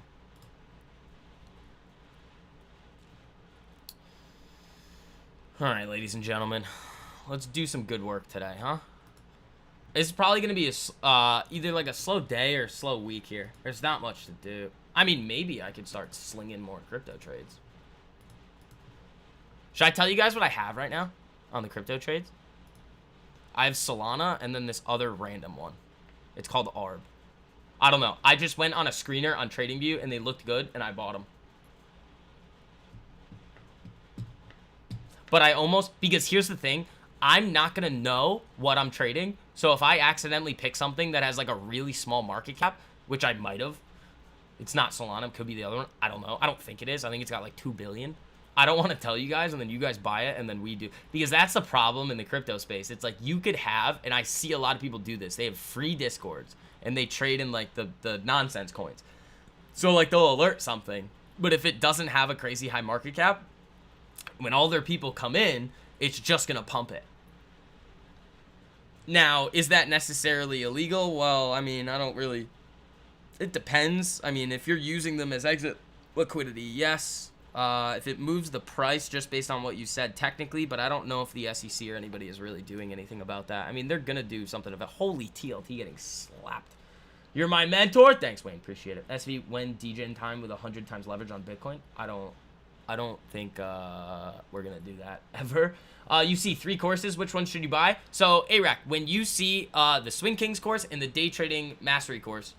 All right, ladies and gentlemen, let's do some good work today, huh? It's probably going to be either like a slow day or a slow week here. There's not much to do. I mean, maybe I could start slinging more crypto trades. Should I tell you guys what I have right now on the crypto trades? I have Solana and then this other random one. It's called ARB. I don't know. I just went on a screener on TradingView and they looked good and I bought them. But I almost, because here's the thing, I'm not going to know what I'm trading. So if I accidentally pick something that has like a really small market cap, which I might have, it's not Solana, it could be the other one. I don't know. I don't think it is. I think it's got like 2 billion. I don't want to tell you guys and then you guys buy it and then we do. Because that's the problem in the crypto space. It's like you could have, and I see a lot of people do this, they have free Discords and they trade in like the nonsense coins. So like they'll alert something, but if it doesn't have a crazy high market cap, when all their people come in, it's just going to pump it. Now, is that necessarily illegal? Well, I mean, I don't really, it depends. I mean, if you're using them as exit liquidity, yes. If it moves the price just based on what you said technically, but I don't know if the SEC or anybody is really doing anything about that. I mean, they're going to do something about, holy TLT getting slapped. You're my mentor. Thanks, Wayne. Appreciate it. SV, when DJ in time with 100 times leverage on Bitcoin? I don't think we're going to do that ever. You see 3 courses. Which one should you buy? So, ARAC, when you see the Swing Kings course and the Day Trading Mastery course,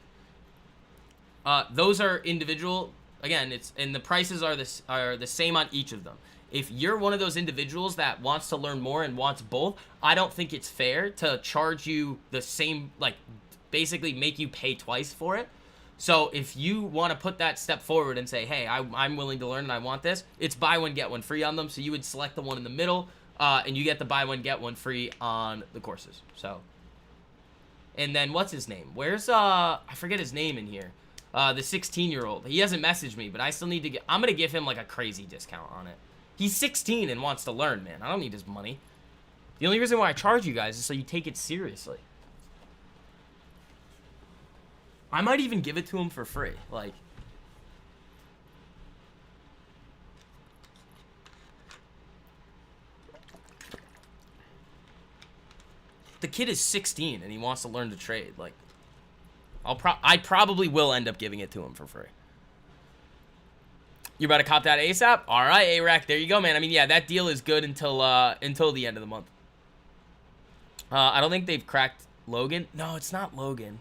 those are individual. Again, and the prices are the same on each of them. If you're one of those individuals that wants to learn more and wants both, I don't think it's fair to charge you the same, like, basically make you pay twice for it. So if you want to put that step forward and say, hey, I'm willing to learn and I want this, it's buy one, get one free on them. So you would select the one in the middle, and you get the buy one, get one free on the courses. So, and then what's his name? Where's, I forget his name in here. The 16-year-old. He hasn't messaged me, but I still need to get, I'm going to give him like a crazy discount on it. He's 16 and wants to learn, man. I don't need his money. The only reason why I charge you guys is so you take it seriously. I might even give it to him for free. Like, the kid is 16 and he wants to learn to trade. Like, I probably will end up giving it to him for free. You about to cop that ASAP? All right, ARAC, there you go, man. I mean, yeah, that deal is good until the end of the month. I don't think they've cracked Logan. No, it's not Logan.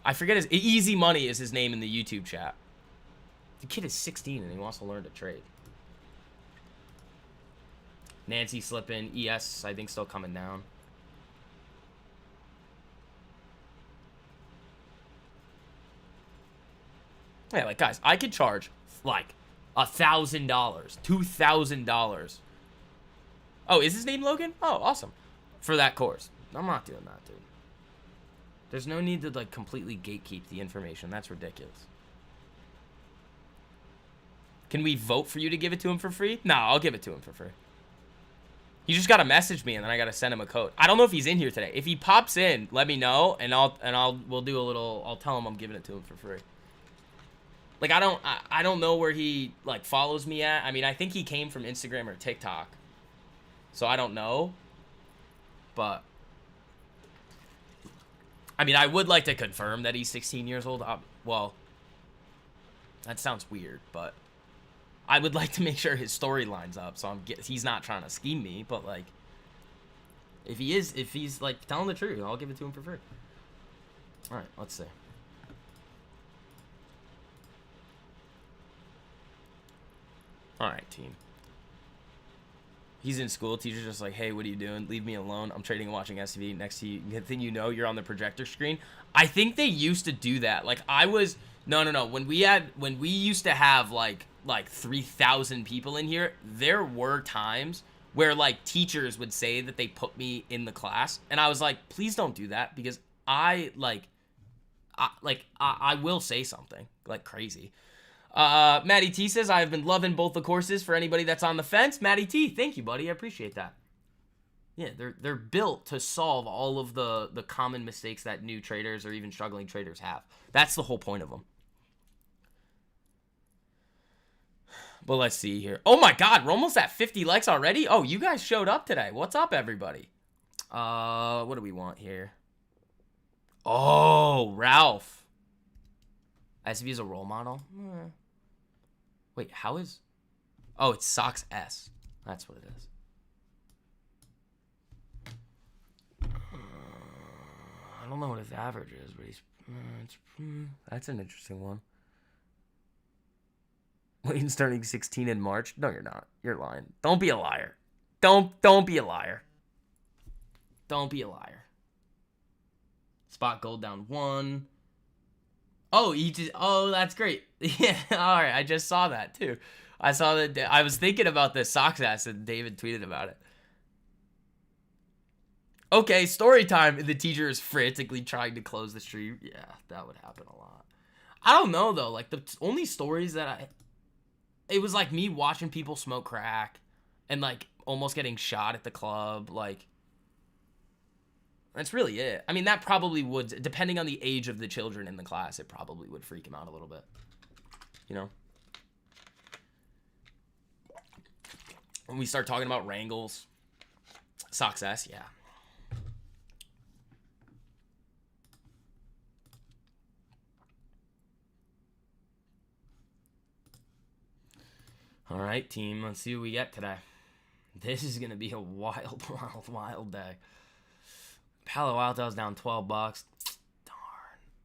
I forget his, Easy Money is his name in the YouTube chat. The kid is 16 and he wants to learn to trade. Nancy slipping. ES, I think, still coming down. Yeah, like, guys, I could charge, like, $1,000, $2,000. Oh, is his name Logan? Oh, awesome. For that course. I'm not doing that, dude. There's no need to, like, completely gatekeep the information. That's ridiculous. Can we vote for you to give it to him for free? No, I'll give it to him for free. You just gotta message me and then I gotta send him a code. I don't know if he's in here today. If he pops in, let me know and we'll do a little, I'll tell him I'm giving it to him for free. Like, I don't know where he, like, follows me at. I mean, I think he came from Instagram or TikTok. So I don't know. But, I mean, I would like to confirm that he's 16 years old. Well, that sounds weird, but I would like to make sure his story lines up. So he's not trying to scheme me, but, like, if he's, like, telling the truth, I'll give it to him for free. All right, let's see. All right, team. He's in school. Teacher's just like, hey, what are you doing? Leave me alone. I'm trading and watching SCV. Next to you, the thing you know, you're on the projector screen. I think they used to do that. Like I was, no. When we used to have like 3,000 people in here, there were times where like teachers would say that they put me in the class, and I was like, please don't do that, because I will say something like crazy. Matty T says, I've been loving both the courses. For anybody that's on the fence, Matty T, thank you, buddy. I appreciate that. Yeah, they're built to solve all of the common mistakes that new traders or even struggling traders have. That's the whole point of them. But let's see here. Oh my God, we're almost at 50 likes already. Oh, you guys showed up today. What's up, everybody? What do we want here? Oh, Ralph. SV is a role model? Wait, how is... Oh, it's Sox S. That's what it is. I don't know what his average is, but he's... that's an interesting one. Layton's turning 16 in March. No, you're not. You're lying. Don't be a liar. Don't be a liar. Don't be a liar. Spot gold down 1. Oh, oh, that's great. Yeah, all right. I just saw that too. I saw that. I was thinking about this Sox ass, and David tweeted about it. Okay, story time. The teacher is frantically trying to close the stream. Yeah, that would happen a lot. I don't know though. Like the only stories that it was like me watching people smoke crack, and like almost getting shot at the club. Like that's really it. I mean, that probably would, depending on the age of the children in the class, it probably would freak him out a little bit. You know? When we start talking about wrangles, success, yeah. All right, team. Let's see what we get today. This is going to be a wild, wild day. Palo Alto's down $12. Darn.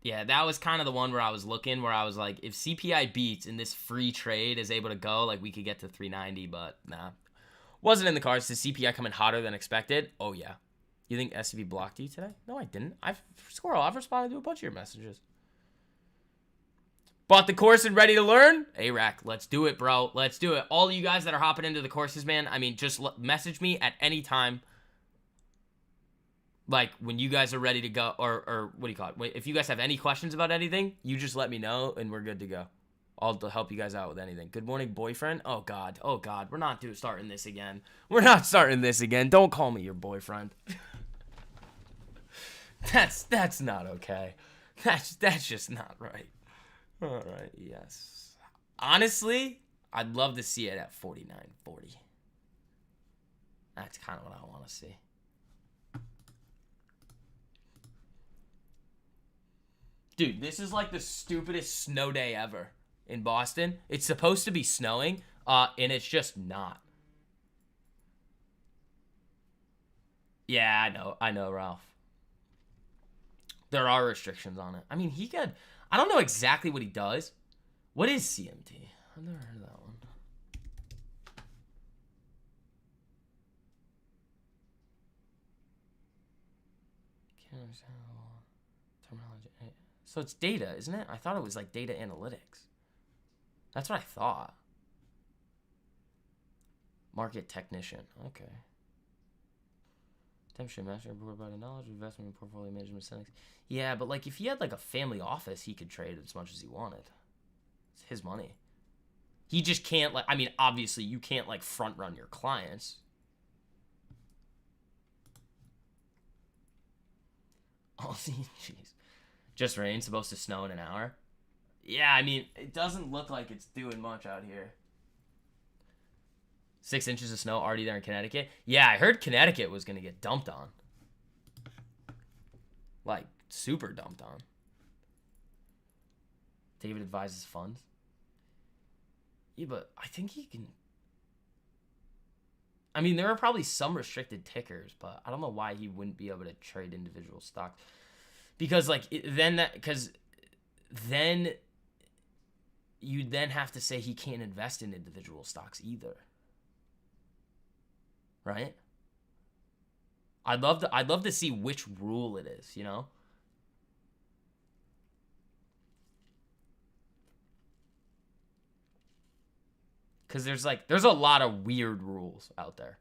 Yeah, that was kind of the one where I was looking, where I was like, if CPI beats and this free trade is able to go, like we could get to 390, but nah. Wasn't in the cards. The CPI coming hotter than expected? Oh, yeah. You think SCV blocked you today? No, I didn't. Squirrel, I've responded to a bunch of your messages. Bought the course and ready to learn? A-Rack, let's do it, bro. Let's do it. All of you guys that are hopping into the courses, man, I mean, just message me at any time. Like, when you guys are ready to go, or what do you call it? If you guys have any questions about anything, you just let me know, and we're good to go. I'll help you guys out with anything. Good morning, boyfriend. Oh, God. Oh, God. We're not starting this again. We're not starting this again. Don't call me your boyfriend. That's not okay. That's just not right. All right, yes. Honestly, I'd love to see it at 49.40. That's kind of what I want to see. Dude, this is like the stupidest snow day ever in Boston. It's supposed to be snowing, and it's just not. Yeah, I know, Ralph. There are restrictions on it. I mean, I don't know exactly what he does. What is CMT? I've never heard of that one. Can't understand terminology. So it's data, isn't it? I thought it was like data analytics. That's what I thought. Market technician. Okay. Temperature master report by the knowledge of investment and portfolio management settings. Yeah, but like if he had like a family office, he could trade as much as he wanted. It's his money. He just can't like, I mean, obviously you can't like front run your clients. Oh, jeez. Just rain, supposed to snow in an hour. Yeah, I mean, it doesn't look like it's doing much out here. 6 inches of snow already there in Connecticut. Yeah, I heard Connecticut was going to get dumped on. Like, super dumped on. David advises funds. Yeah, but I think he can... I mean, there are probably some restricted tickers, but I don't know why he wouldn't be able to trade individual stocks. Because, like, then you then have to say he can't invest in individual stocks either. right? I'd love to see which rule it is, you know? Because there's a lot of weird rules out there.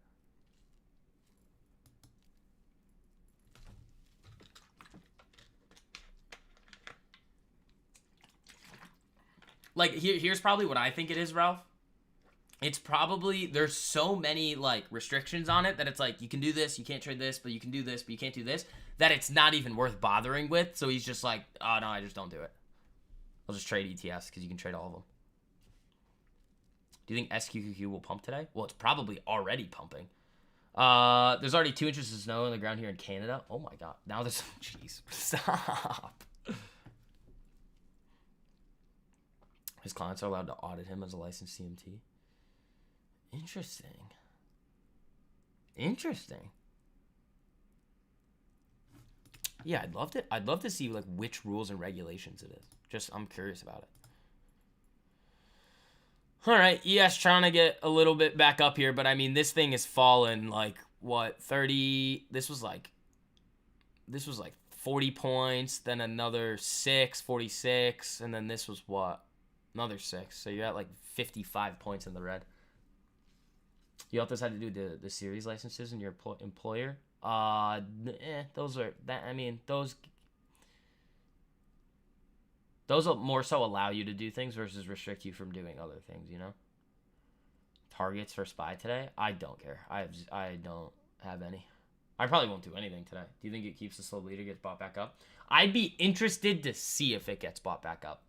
Like, here's probably what I think it is, Ralph. It's probably, there's so many, like, restrictions on it that it's like, you can do this, you can't trade this, but you can do this, but you can't do this, that it's not even worth bothering with. So he's just like, oh, no, I just don't do it. I'll just trade ETFs because you can trade all of them. Do you think SQQQ will pump today? Well, it's probably already pumping. There's already 2 inches of snow on the ground here in Canada. Oh, my God. Now there's, jeez, stop. His clients are allowed to audit him as a licensed CMT. Interesting. Yeah, I'd love to see like which rules and regulations it is. I'm curious about it. All right, ES trying to get a little bit back up here, but I mean this thing has fallen like what 30. This was like 40 points, then another 6, 46, and then this was what? Another 6. So you're at like 55 points in the red. You also had to do the series licenses in your employer. Those are that. I mean, those will more so allow you to do things versus restrict you from doing other things. You know. Targets for SPY today. I don't care. I don't have any. I probably won't do anything today. Do you think it keeps the slow bleeder, gets bought back up? I'd be interested to see if it gets bought back up.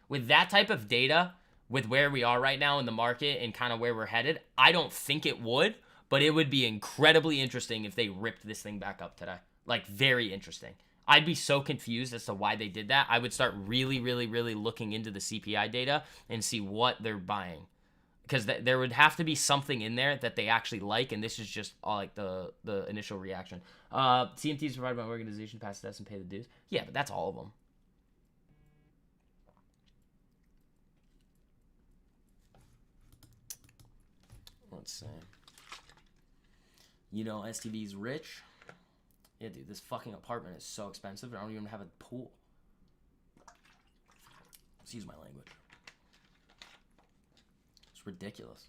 With that type of data, with where we are right now in the market and kind of where we're headed, I don't think it would, but it would be incredibly interesting if they ripped this thing back up today. Like, very interesting. I'd be so confused as to why they did that. I would start really, really, really looking into the CPI data and see what they're buying. Because there would have to be something in there that they actually like, and this is just like the initial reaction. CMTs provided by organization, pass the test, and pay the dues. Yeah, but that's all of them. Let's see. You know, STV's rich. Yeah, dude, this fucking apartment is so expensive. I don't even have a pool. Excuse my language. It's ridiculous.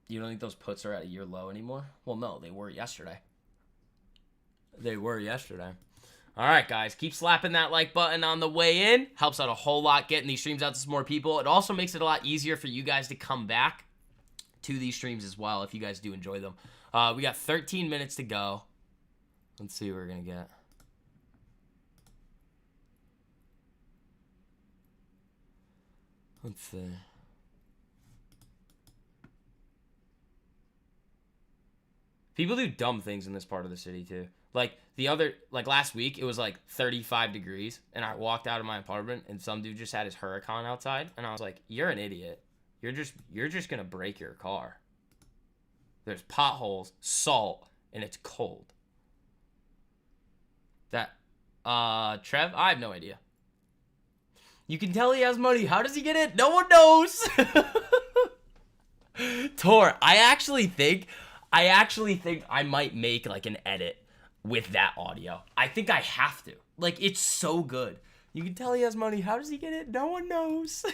You don't think those puts are at a year low anymore? Well, no, they were yesterday. All right, guys, keep slapping that like button on the way in. Helps out a whole lot getting these streams out to some more people. It also makes it a lot easier for you guys to come back to these streams as well if you guys do enjoy them. We got 13 minutes to go. Let's see what we're going to get. Let's see. People do dumb things in this part of the city, too. Like, last week, it was, 35 degrees, and I walked out of my apartment, and some dude just had his Huracan outside, and I was like, you're an idiot. You're just gonna break your car. There's potholes, salt, and it's cold. Trev? I have no idea. You can tell he has money. How does he get it? No one knows. Tor, I actually think I might make, an edit with that audio. I think I have to. It's so good. You can tell he has money. How does he get it? No one knows.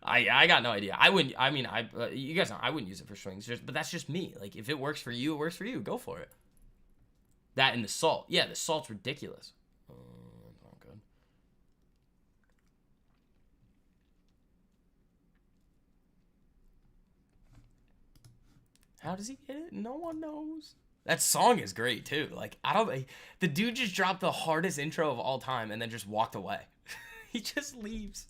I got no idea. You guys know I wouldn't use it for swings, but that's just me. If it works for you, it works for you. Go for it. That and the salt. Yeah, the salt's ridiculous. That's not good. How does he get it? No one knows. That song is great too. The dude just dropped the hardest intro of all time and then just walked away. He just leaves.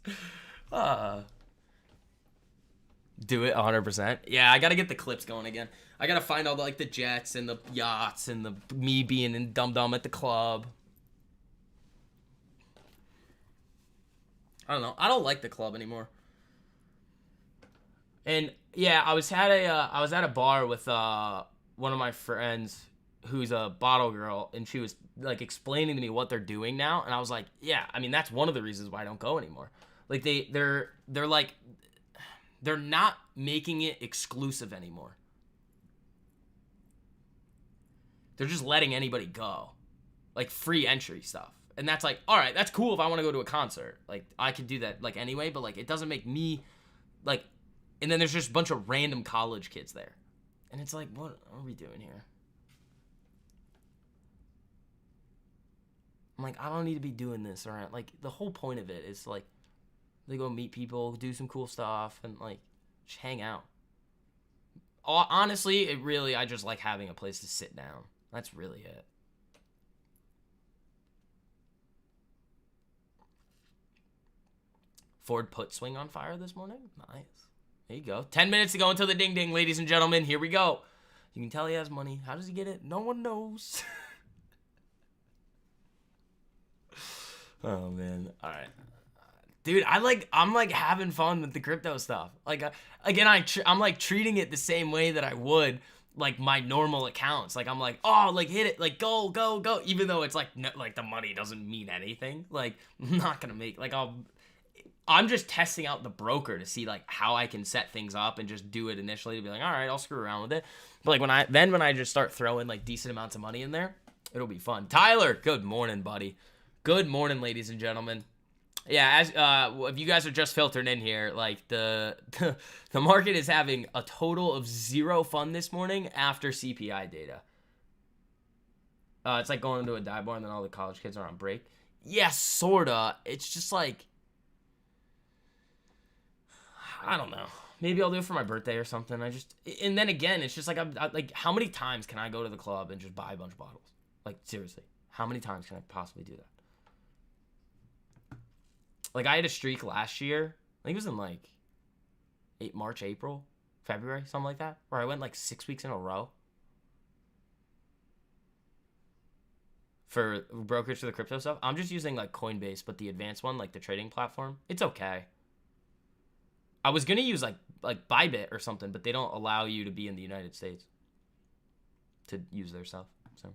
Do it 100%. Yeah, I gotta get the clips going again. I gotta find all the jets and the yachts and the me being in dum-dum at the club. I don't know. I don't like the club anymore. And yeah, I was at a bar with one of my friends who's a bottle girl, and she was explaining to me what they're doing now, and I was like, yeah, I mean that's one of the reasons why I don't go anymore. They're they're not making it exclusive anymore. They're just letting anybody go. Like, free entry stuff. And that's like, all right, that's cool if I want to go to a concert. Like, I could do that, like, anyway, but, like, it doesn't make me, like, and then there's just a bunch of random college kids there. And it's like, what are we doing here? I'm like, I don't need to be doing this. Or, like, the whole point of it is, like, they go meet people, do some cool stuff, and, like, just hang out. Honestly, I just like having a place to sit down. That's really it. Ford put swing on fire this morning. Nice. There you go. 10 minutes to go until the ding ding, ladies and gentlemen. Here we go. You can tell he has money. How does he get it? No one knows. Oh, man. All right. Dude, I'm like having fun with the crypto stuff. Like, again, I'm like treating it the same way that I would like my normal accounts. Like, I'm like, oh, like hit it, like go, even though it's like no, like the money doesn't mean anything. Like, I'm not gonna make like I'm just testing out the broker to see like how I can set things up and just do it initially to be like, all right, I'll screw around with it. But like when I just start throwing like decent amounts of money in there, it'll be fun. Tyler, good morning, buddy. Good morning, ladies and gentlemen. Yeah, as if you guys are just filtering in here, like the market is having a total of 0 fun this morning after CPI data. It's like going into a dive bar and then all the college kids are on break. Yeah, sorta. It's just like, I don't know. Maybe I'll do it for my birthday or something. And then again, it's just like I like, how many times can I go to the club and just buy a bunch of bottles? Like, seriously, how many times can I possibly do that? Like, I had a streak last year. I think it was in, like, March, April, February, something like that, where I went, like, 6 weeks in a row for brokerage for the crypto stuff. I'm just using, like, Coinbase, but the advanced one, like, the trading platform. It's okay. I was going to use, like Bybit or something, but they don't allow you to be in the United States to use their stuff. So,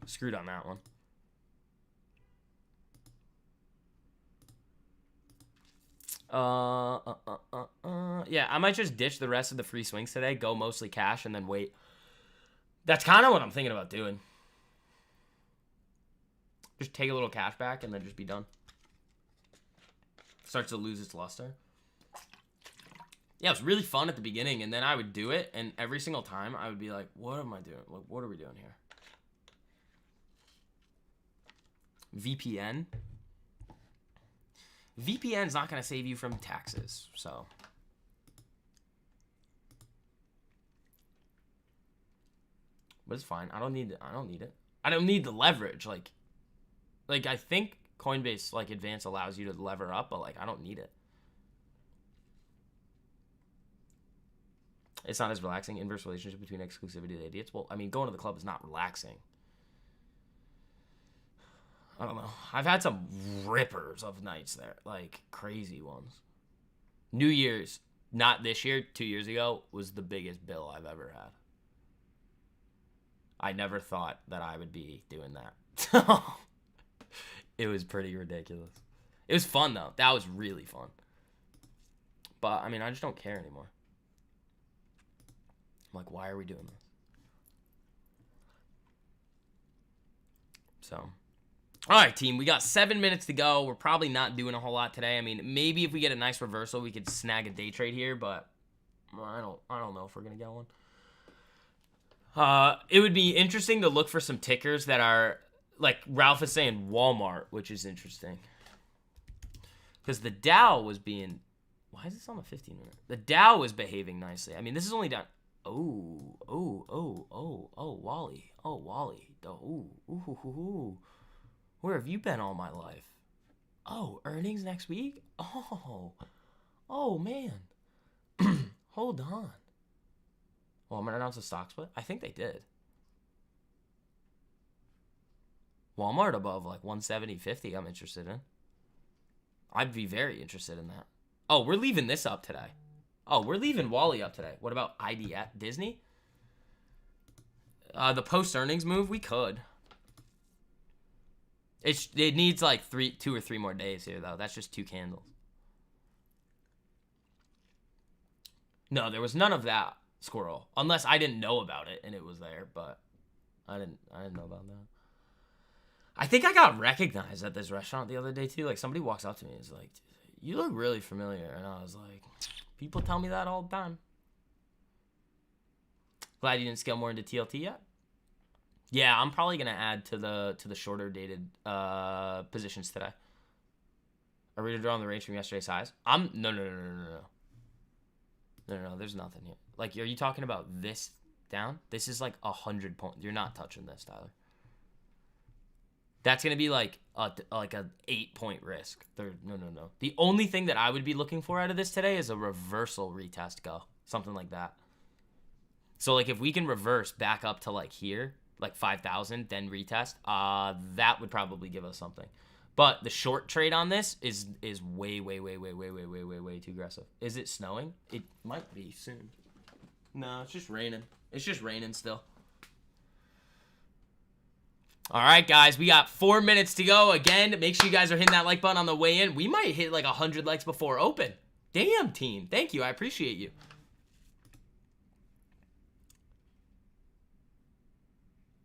screwed on that one. Yeah, I might just ditch the rest of the free swings today, go mostly cash, and then wait. That's kind of what I'm thinking about doing. Just take a little cash back and then just be done. Starts to lose its luster. Yeah, it was really fun at the beginning, and then I would do it, and every single time I would be like, what am I doing? Like, what are we doing here? VPN? VPN's not going to save you from taxes, so. But it's fine. I don't need it. I don't need the leverage. Like I think Coinbase, like, Advanced allows you to lever up, but, like, I don't need it. It's not as relaxing. Inverse relationship between exclusivity and idiots. Well, I mean, going to the club is not relaxing. I don't know. I've had some rippers of nights there. Like, crazy ones. New Year's, not this year, 2 years ago, was the biggest bill I've ever had. I never thought that I would be doing that. It was pretty ridiculous. It was fun, though. That was really fun. But, I mean, I just don't care anymore. I'm like, why are we doing this? So, all right, team. We got 7 minutes to go. We're probably not doing a whole lot today. I mean, maybe if we get a nice reversal, we could snag a day trade here, but I don't know if we're gonna get one. It would be interesting to look for some tickers that are, like Ralph is saying, Walmart, which is interesting. Because the Dow was being, why is this on the 15-minute? The Dow was behaving nicely. I mean, this is only down. Oh, Wally. Oh, Wally. Ooh. Where have you been all my life? Oh, earnings next week? Oh, man. Hold on. Well, I'm going to announce a stock split. I think they did. Walmart above like 170.50 I'm interested in. I'd be very interested in that. Oh, we're leaving this up today. Oh, we're leaving Wally up today. What about Disney? The post-earnings move, we could. It needs like 2 or 3 more days here, though. That's just 2 candles. No, there was none of that, squirrel. Unless I didn't know about it and it was there, but I didn't know about that. I think I got recognized at this restaurant the other day too. Like somebody walks up to me and is like, "You look really familiar," and I was like, "People tell me that all the time." Glad you didn't scale more into TLT yet. Yeah, I'm probably gonna add to the shorter dated positions today. Are we to draw on the range from yesterday's highs? No. There's nothing here. Like, are you talking about this down? This is like 100 points. You're not touching this, Tyler. That's gonna be like a 8-point risk. No. The only thing that I would be looking for out of this today is a reversal retest go, something like that. So like if we can reverse back up to like here, like 5,000, then retest, that would probably give us something. But the short trade on this is way too aggressive. Is it snowing? It might be soon. No, it's just raining. It's just raining still. All right, guys, we got 4 minutes to go. Again, make sure you guys are hitting that like button on the way in. We might hit like 100 likes before open. Damn, team. Thank you. I appreciate you.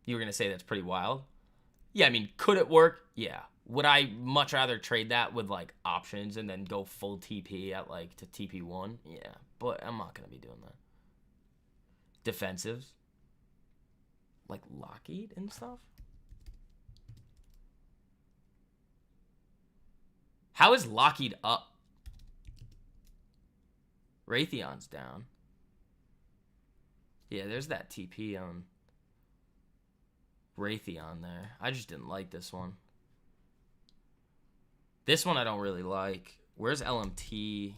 You were going to say that's pretty wild? Yeah, I mean, could it work? Yeah. Would I much rather trade that with, like, options and then go full TP at, like, to TP1? Yeah, but I'm not going to be doing that. Defensives? Like Lockheed and stuff? How is Lockheed up? Raytheon's down. Yeah, there's that TP on Raytheon there. I just didn't like this one. This one I don't really like. Where's LMT?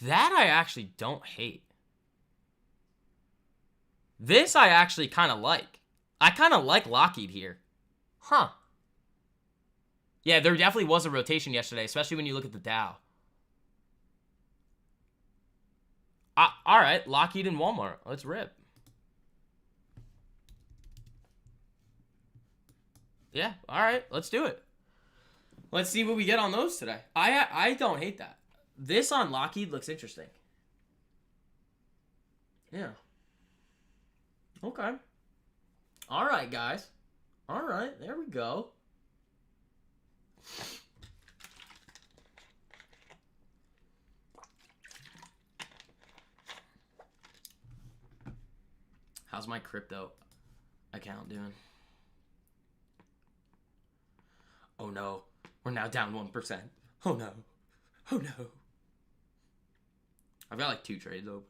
That I actually don't hate. This I actually kind of like. I kind of like Lockheed here. Huh. Yeah, there definitely was a rotation yesterday, especially when you look at the Dow. All right, Lockheed and Walmart. Let's rip. Yeah, all right, let's do it. Let's see what we get on those today. I don't hate that. This on Lockheed looks interesting. Yeah. Okay. All right, guys. All right, there we go. How's my crypto account doing? Oh no, we're now down 1%. Oh no. Oh no. I've got like 2 trades open.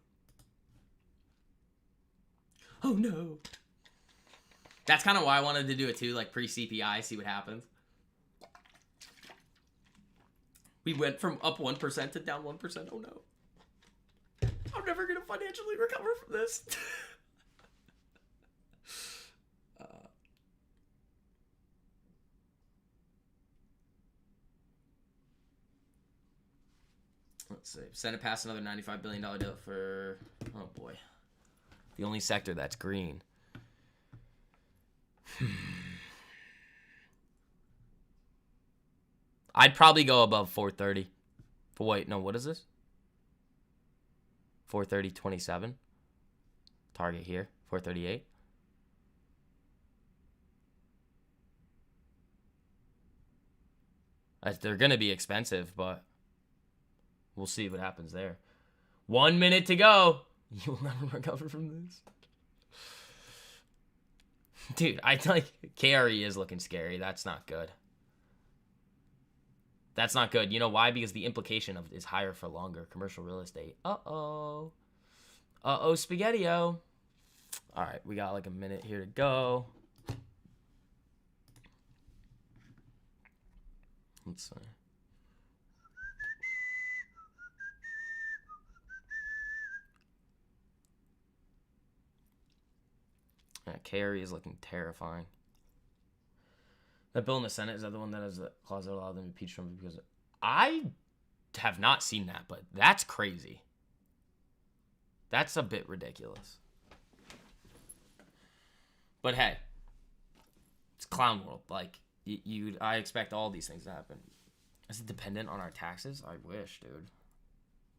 Oh no. That's kind of why I wanted to do it too, like pre-CPI, see what happens. We went from up 1% to down 1%. Oh no. I'm never going to financially recover from this. Let's see. Senate passed another $95 billion deal for... Oh, boy. The only sector that's green. I'd probably go above 430. But wait, no, what is this? 430.27. Target here. 438. They're going to be expensive, but... We'll see what happens there. 1 minute to go. You'll never recover from this. Dude, I tell you, KRE is looking scary. That's not good. That's not good. You know why? Because the implication of it is higher for longer. Commercial real estate. Uh-oh. Uh-oh, Spaghetti-O. All right, we got like a minute here to go. Let's see. Yeah, KRE is looking terrifying. That bill in the Senate, is that the one that has the clause that allowed them to impeach Trump? Because I have not seen that, but that's crazy. That's a bit ridiculous. But hey, it's clown world. Like, I expect all these things to happen. Is it dependent on our taxes? I wish, dude.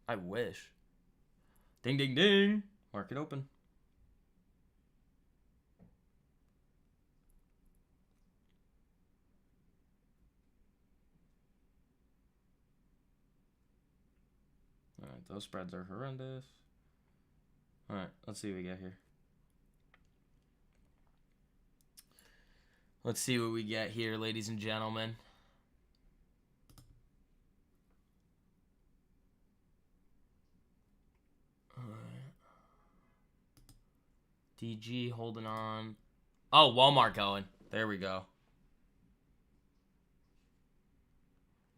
I wish. Ding, ding, ding. Market open. All right, those spreads are horrendous. All right, let's see what we get here. Let's see what we get here, ladies and gentlemen. All right. DG holding on. Oh, Walmart going. There we go.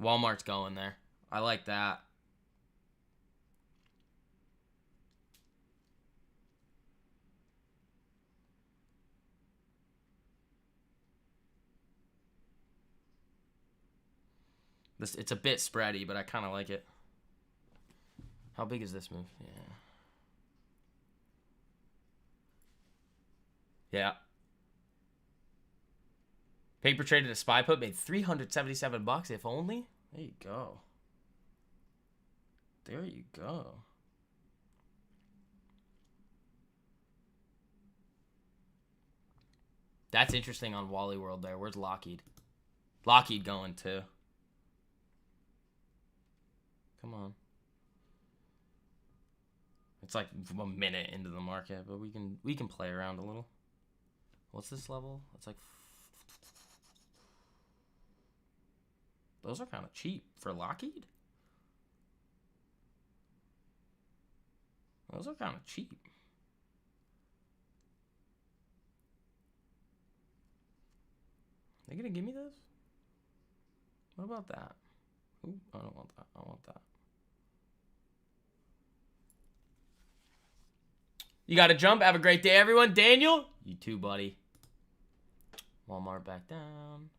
Walmart's going there. I like that. It's a bit spready, but I kind of like it. How big is this move? Yeah. Yeah. Paper traded a SPY put, made $377 if only. There you go. There you go. That's interesting on Wally World there. Where's Lockheed? Lockheed going too. Come on. It's like a minute into the market, but we can play around a little. What's this level? It's like those are kind of cheap for Lockheed. Those are kind of cheap. They gonna give me this? What about that? Ooh, I don't want that. I want that. You got to jump. Have a great day, everyone. Daniel, you too, buddy. Walmart back down.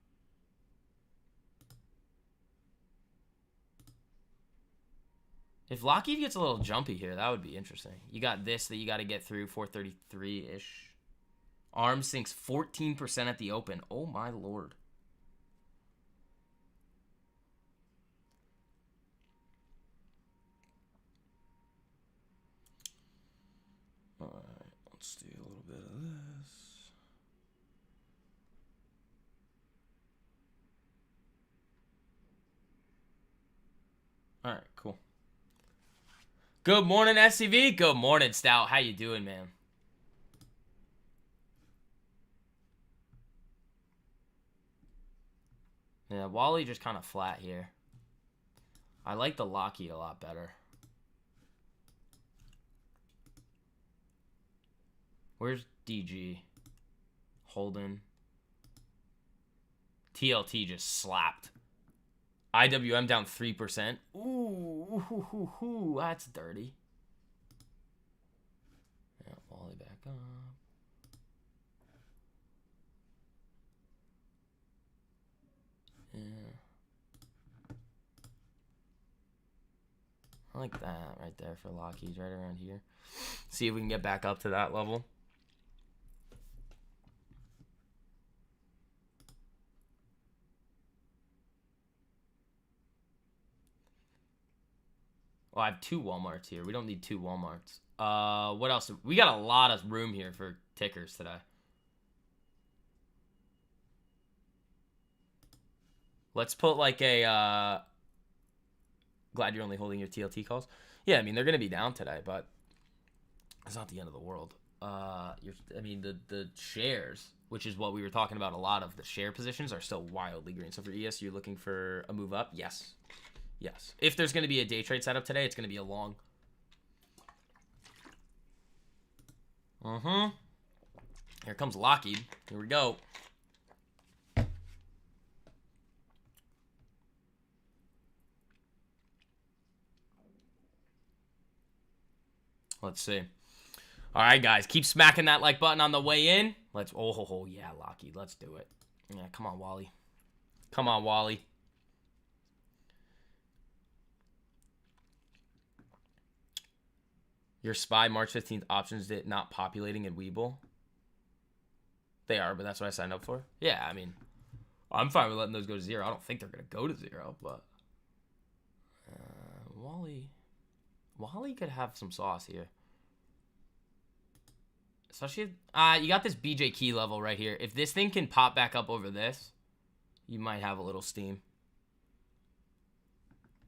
If Lockheed gets a little jumpy here, that would be interesting. You got this that you got to get through, 433-ish. ARM sinks 14% at the open. Oh, my Lord. All right, let's do a little bit of this. All right, cool. Good morning, SCV. Good morning, Stout. How you doing, man? Yeah, Wally just kind of flat here. I like the Lockheed a lot better. Where's DG? Holden. TLT just slapped. IWM down 3%. Ooh, that's dirty. Yeah, Wally back up. Yeah. I like that right there for Lockheed, right around here. See if we can get back up to that level. Well, I have 2 Walmarts here. We don't need 2 Walmarts. What else? We got a lot of room here for tickers today. Let's put like a, glad you're only holding your TLT calls. Yeah, I mean, they're going to be down today, but it's not the end of the world. I mean, the shares, which is what we were talking about, a lot of the share positions are still wildly green. So for ES, you're looking for a move up? Yes. Yes. If there's going to be a day trade setup today, it's going to be a long. Here comes Lockheed. Here we go. Let's see. All right, guys. Keep smacking that like button on the way in. Let's. Oh, yeah, Lockheed. Let's do it. Yeah, come on, Wally. Come on, Wally. Your SPY March 15th options did not populating in Webull. They are, but that's what I signed up for. Yeah, I mean, I'm fine with letting those go to 0. I don't think they're going to go to 0, but Wally could have some sauce here. Especially, you got this BJ key level right here. If this thing can pop back up over this, you might have a little steam.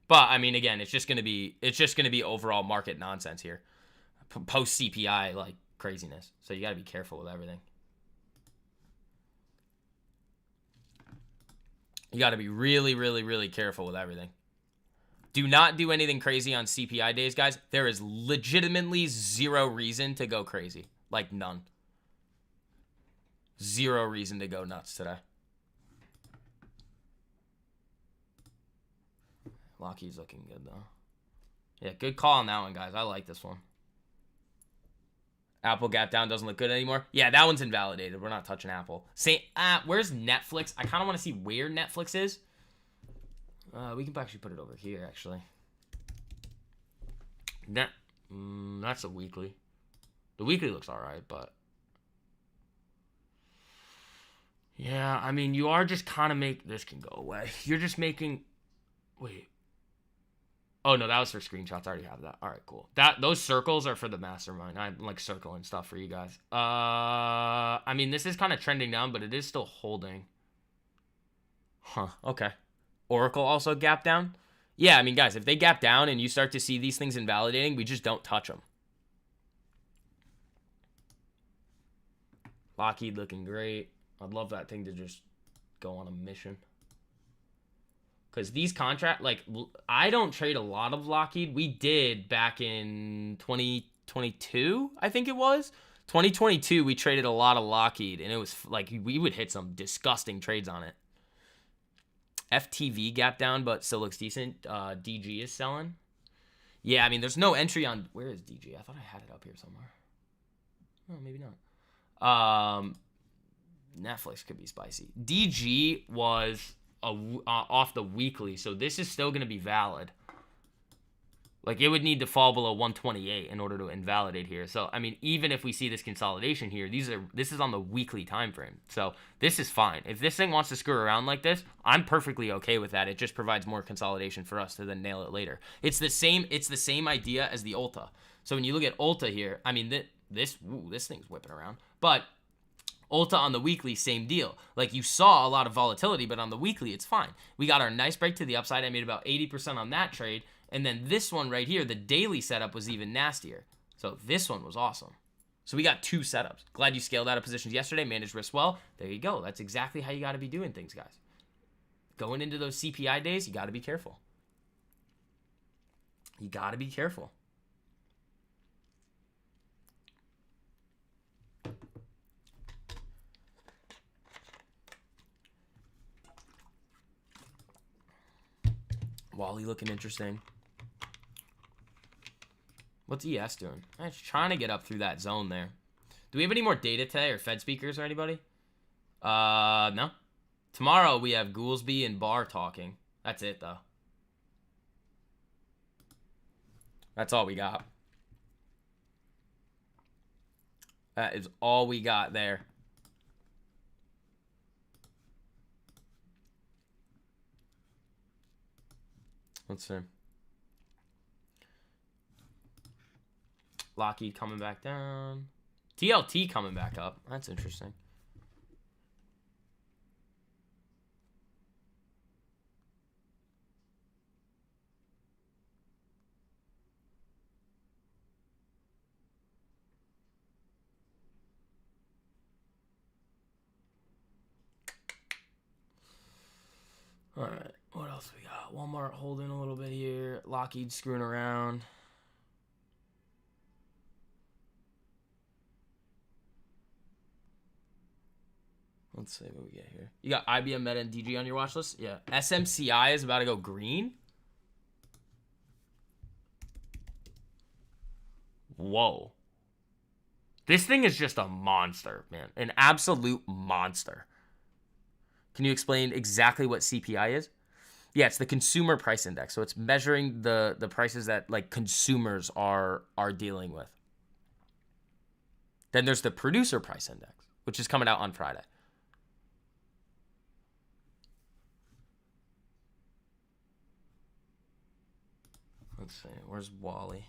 But I mean, again, it's just gonna be overall market nonsense here, post CPI like craziness. So you got to be careful with everything. You got to be really, really, really careful with everything. Do not do anything crazy on CPI days, guys. There is legitimately zero reason to go crazy. Like, none. Zero reason to go nuts today. Lockheed's looking good, though. Yeah, good call on that one, guys. I like this one. Apple gap down doesn't look good anymore. Yeah, that one's invalidated. We're not touching Apple. Where's Netflix? I kind of want to see where Netflix is. We can actually put it over here, actually. That's a weekly. The weekly looks all right, but... yeah, I mean, you are just kind of this can go away. You're just making... wait. Oh, no, that was for screenshots. I already have that. All right, cool. Those circles are for the mastermind. I'm, like, circling stuff for you guys. I mean, this is kind of trending down, but it is still holding. Huh, okay. Oracle also gap down? Yeah, I mean, guys, if they gap down and you start to see these things invalidating, we just don't touch them. Lockheed looking great. I'd love that thing to just go on a mission. Because these contract, like, I don't trade a lot of Lockheed. We did back in 2022, I think it was. 2022, we traded a lot of Lockheed, and it was like we would hit some disgusting trades on it. FTV gap down, but still looks decent. DG is selling. Yeah, I mean, there's no entry on... where is DG? I thought I had it up here somewhere. No, maybe not. Netflix could be spicy. DG was... off the weekly, so this is still going to be valid. Like, it would need to fall below 128 in order to invalidate here. So, I mean, even if we see this consolidation here, this is on the weekly time frame. So, this is fine. If this thing wants to screw around like this, I'm perfectly okay with that. It just provides more consolidation for us to then nail it later. It's the same idea as the Ulta. So, when you look at Ulta here, I mean, this thing's whipping around. But Ulta on the weekly, same deal. Like, you saw a lot of volatility, but on the weekly, it's fine. We got our nice break to the upside. I made about 80% on that trade. And then this one right here, the daily setup was even nastier. So this one was awesome. So we got two setups. Glad you scaled out of positions yesterday, managed risk well. There you go. That's exactly how you got to be doing things, guys. Going into those CPI days, you got to be careful. You got to be careful. Wally looking interesting. What's ES doing? I'm just trying to get up through that zone there. Do we have any more data today or Fed speakers or anybody? No. Tomorrow we have Goolsby and Barr talking. That's it, though. That's all we got. That is all we got there. Let's see. Lockheed coming back down. TLT coming back up. That's interesting. All right. What else we got? Walmart holding a little bit here. Lockheed screwing around. Let's see what we get here. You got IBM, Meta, and DG on your watch list? Yeah. SMCI is about to go green. Whoa. This thing is just a monster, man. An absolute monster. Can you explain exactly what CPI is? Yeah, it's the consumer price index. So it's measuring the prices that, like, consumers are dealing with. Then there's the producer price index, which is coming out on Friday. Let's see. Where's Wally?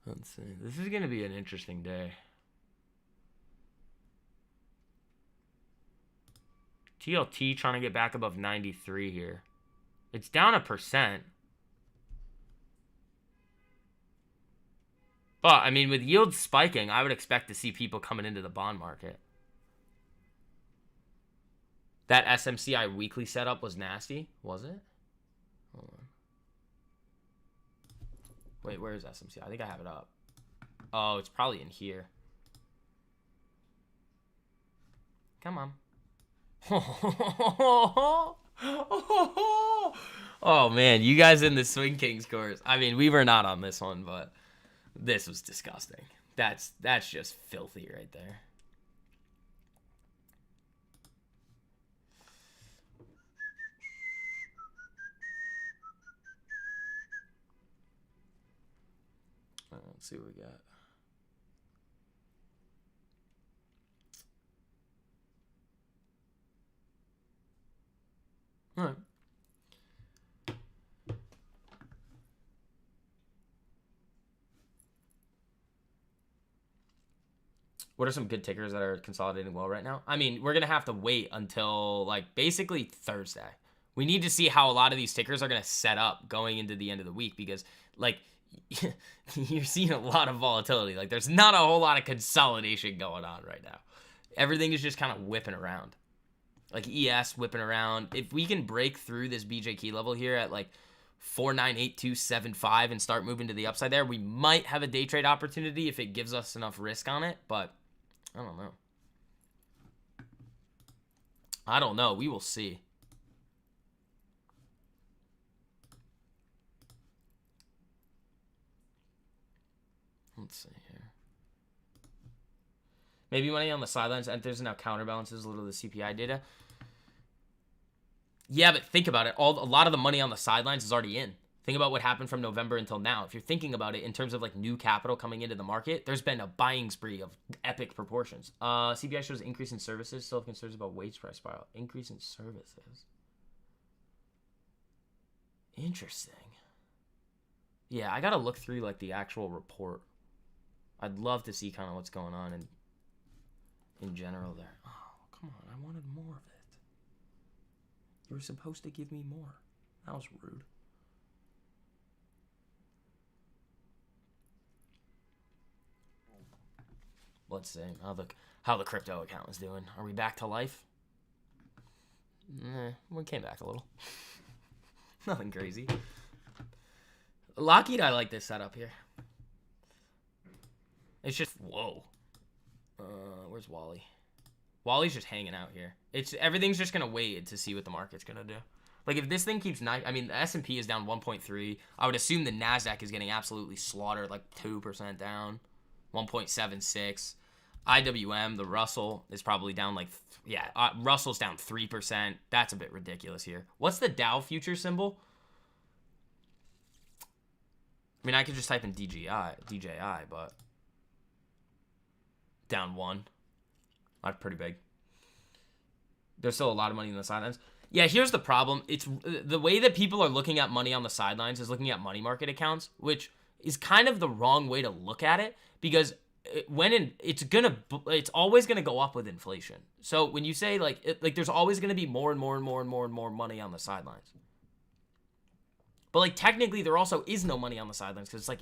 Let's see. This is going to be an interesting day. TLT trying to get back above 93 here. It's down 1%. But, I mean, with yields spiking, I would expect to see people coming into the bond market. That SMCI weekly setup was nasty, was it? Hold on. Wait, where is SMCI? I think I have it up. Oh, it's probably in here. Come on. Oh, man. You guys in the Swing Kings course. I mean, we were not on this one, but this was disgusting. That's just filthy right there. Let's see what we got. All right. What are some good tickers that are consolidating well right now? I mean, we're going to have to wait until, like, basically Thursday. We need to see how a lot of these tickers are going to set up going into the end of the week because, like, you're seeing a lot of volatility. Like, there's not a whole lot of consolidation going on right now. Everything is just kind of whipping around. Like, ES whipping around. If we can break through this BJ key level here at, like, 498275 and start moving to the upside there, we might have a day trade opportunity if it gives us enough risk on it, but I don't know. I don't know. We will see. Let's see here. Maybe money on the sidelines enters and now counterbalances a little of the CPI data. Yeah, but think about it. A lot of the money on the sidelines is already in. Think about what happened from November until now. If you're thinking about it in terms of like new capital coming into the market, there's been a buying spree of epic proportions. CPI shows increase in services. Still have concerns about wage price spiral. Increase in services. Interesting. Yeah, I gotta look through like the actual report. I'd love to see kind of what's going on in general there. Oh, come on. I wanted more of it. You were supposed to give me more. That was rude. Let's see how the crypto account is doing. Are we back to life? We came back a little. Nothing crazy. Lockheed, I like this setup here. It's just, whoa. Where's Wally? Wally's just hanging out here. Everything's just gonna wait to see what the market's gonna do. Like if this thing keeps I mean the S&P is down 1.3. I would assume the Nasdaq is getting absolutely slaughtered, like 2% down, 1.76. IWM, the Russell is probably down like Russell's down 3%. That's a bit ridiculous here. What's the Dow future symbol? I mean I could just type in DJI, but down 1. That's pretty big. There's still a lot of money on the sidelines. Yeah, here's the problem. It's the way that people are looking at money on the sidelines is looking at money market accounts, which is kind of the wrong way to look at it because it's always gonna go up with inflation. So when you say like there's always gonna be more and more and more and more and more money on the sidelines. But like technically there also is no money on the sidelines because it's like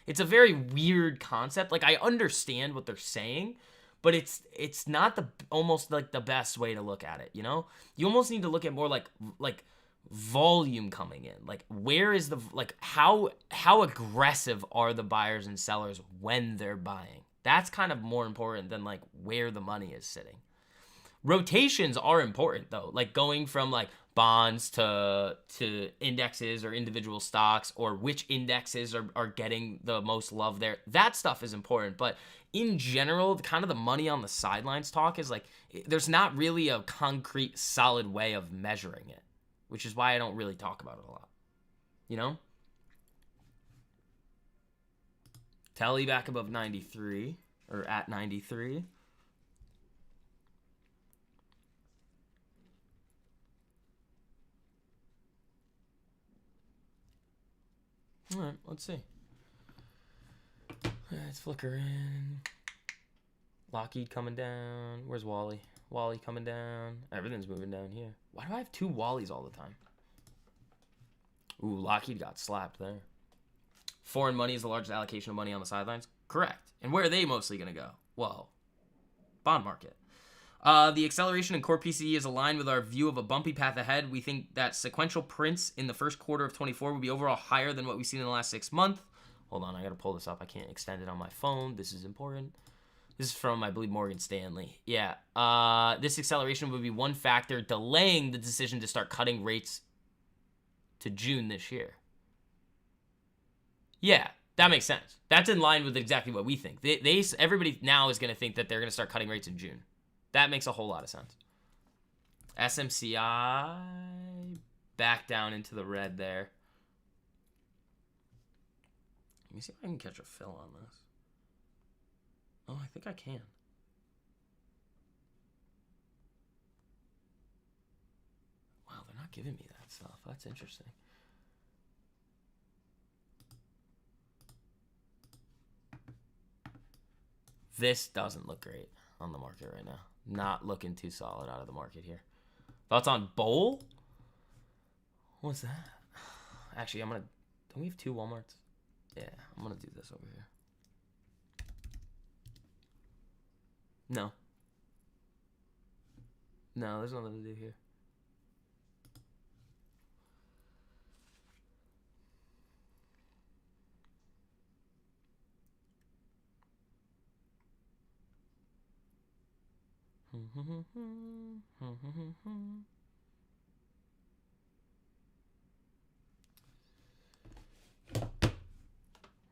it's a very weird concept. Like I understand what they're saying, but it's not almost like the best way to look at it, you know? You almost need to look at more like volume coming in. Like where is how aggressive are the buyers and sellers when they're buying? That's kind of more important than like where the money is sitting. Rotations are important though, like going from like bonds to indexes or individual stocks or which indexes are getting the most love there. That stuff is important, but in general, kind of the money on the sidelines talk is like there's not really a concrete solid way of measuring it, which is why I don't really talk about it a lot. You know? Telly back above 93 or at 93. All right, let's see. Let's flicker in. Lockheed coming down. Where's Wally? Wally coming down. Everything's moving down here. Why do I have 2 Wallies all the time? Ooh, Lockheed got slapped there. Foreign money is the largest allocation of money on the sidelines. Correct. And where are they mostly going to go? Well, bond market. The acceleration in core PCE is aligned with our view of a bumpy path ahead. We think that sequential prints in the first quarter of 24 will be overall higher than what we've seen in the last 6 months. Hold on, I got to pull this up. I can't extend it on my phone. This is important. This is from, I believe, Morgan Stanley. Yeah. This acceleration would be one factor delaying the decision to start cutting rates to June this year. Yeah, that makes sense. That's in line with exactly what we think. Everybody now is going to think that they're going to start cutting rates in June. That makes a whole lot of sense. SMCI back down into the red there. Let me see if I can catch a fill on this. Oh, I think I can. Wow, they're not giving me that stuff. That's interesting. This doesn't look great on the market right now. Not looking too solid out of the market here. Thoughts on Bowl? What's that? Actually, don't we have 2 Walmarts? Yeah, I'm gonna do this over here. No. No, there's nothing to do here.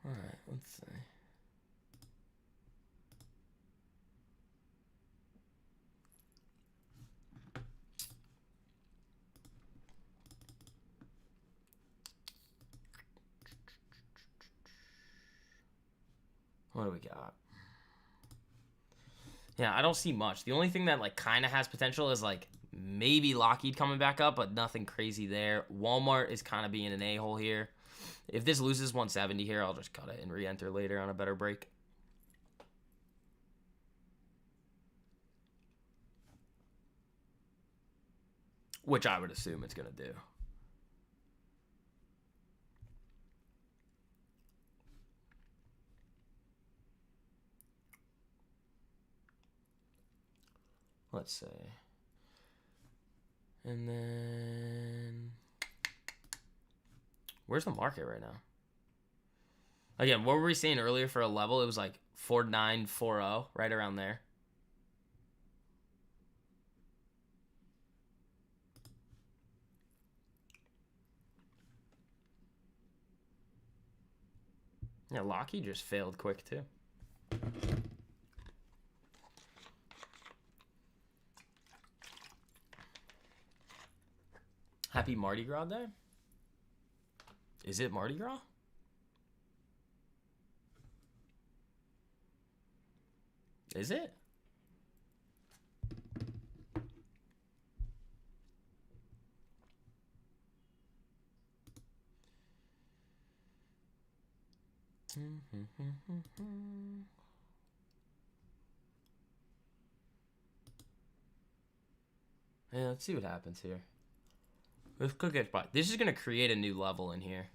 All right, let's see. What do we got? Yeah, I don't see much. The only thing that like kind of has potential is like maybe Lockheed coming back up, but nothing crazy there. Walmart is kind of being an a-hole here. If this loses 170 here, I'll just cut it and re-enter later on a better break. Which I would assume it's going to do. Let's see. And then where's the market right now? Again, what were we saying earlier for a level? It was like 4940, right around there. Yeah, Lockheed just failed quick too. Happy Mardi Gras Day? Is it Mardi Gras? Is it? Yeah, let's see what happens here. This could get by. This is going to create a new level in here.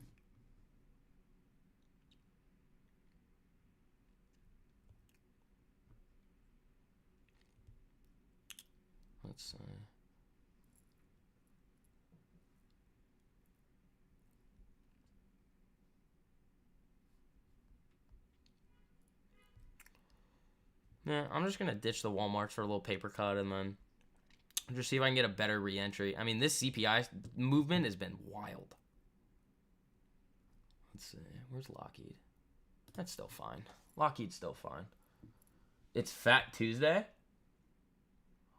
Let's see. Yeah, I'm just going to ditch the Walmart for a little paper cut and then just see if I can get a better re-entry. I mean, this CPI movement has been wild. Let's see. Where's Lockheed? That's still fine. Lockheed's still fine. It's Fat Tuesday?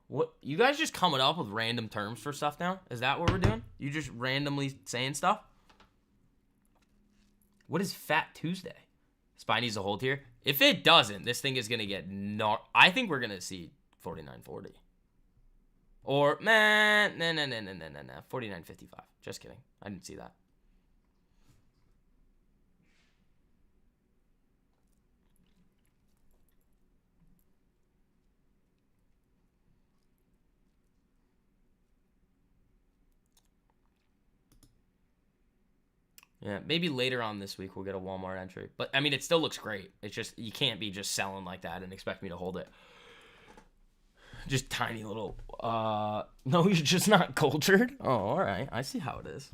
What? You guys just coming up with random terms for stuff now? Is that what we're doing? You just randomly saying stuff? What is Fat Tuesday? SPY needs to hold here. If it doesn't, this thing is going to get I think we're going to see 49.40. Or, man, no, 49.55. Just kidding. I didn't see that. Yeah, maybe later on this week we'll get a Walmart entry. But, I mean, it still looks great. It's just, you can't be just selling like that and expect me to hold it. Just tiny little, no, you're just not cultured? Oh, all right. I see how it is.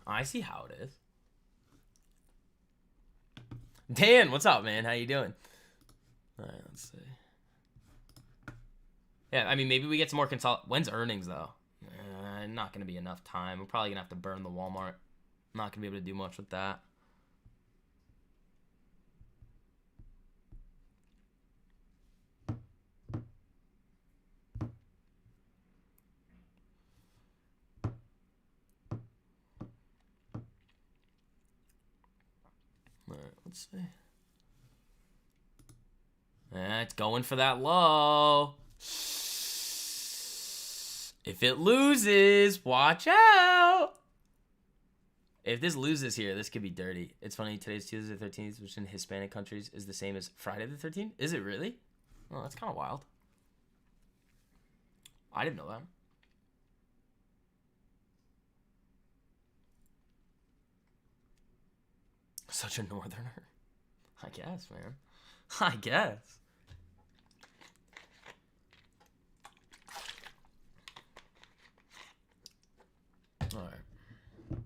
I see how it is. Dan, what's up, man? How you doing? All right, let's see. Yeah, I mean, maybe we get some more When's earnings, though? Not going to be enough time. We're probably going to have to burn the Walmart. I'm not going to be able to do much with that. All right, let's see. Yeah, it's going for that low. If it loses, watch out. If this loses here, this could be dirty. It's funny, today's Tuesday the 13th, which in Hispanic countries is the same as Friday the 13th. Is it really? Oh, that's kind of wild. I didn't know that. Such a northerner. I guess, man. I guess. All right.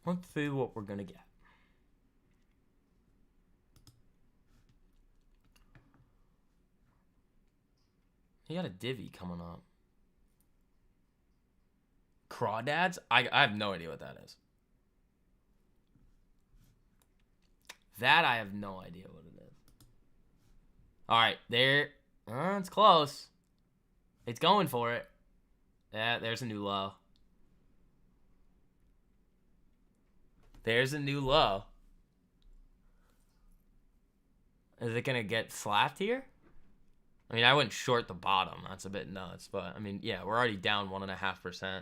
Let's see what we're going to get. You got a divvy coming up. Crawdads? I have no idea what that is. That I have no idea what it is. All right, there. It's close. It's going for it. Yeah, there's a new low. There's a new low. Is it going to get slapped here? I mean, I wouldn't short the bottom. That's a bit nuts. But, I mean, yeah, we're already down 1.5%.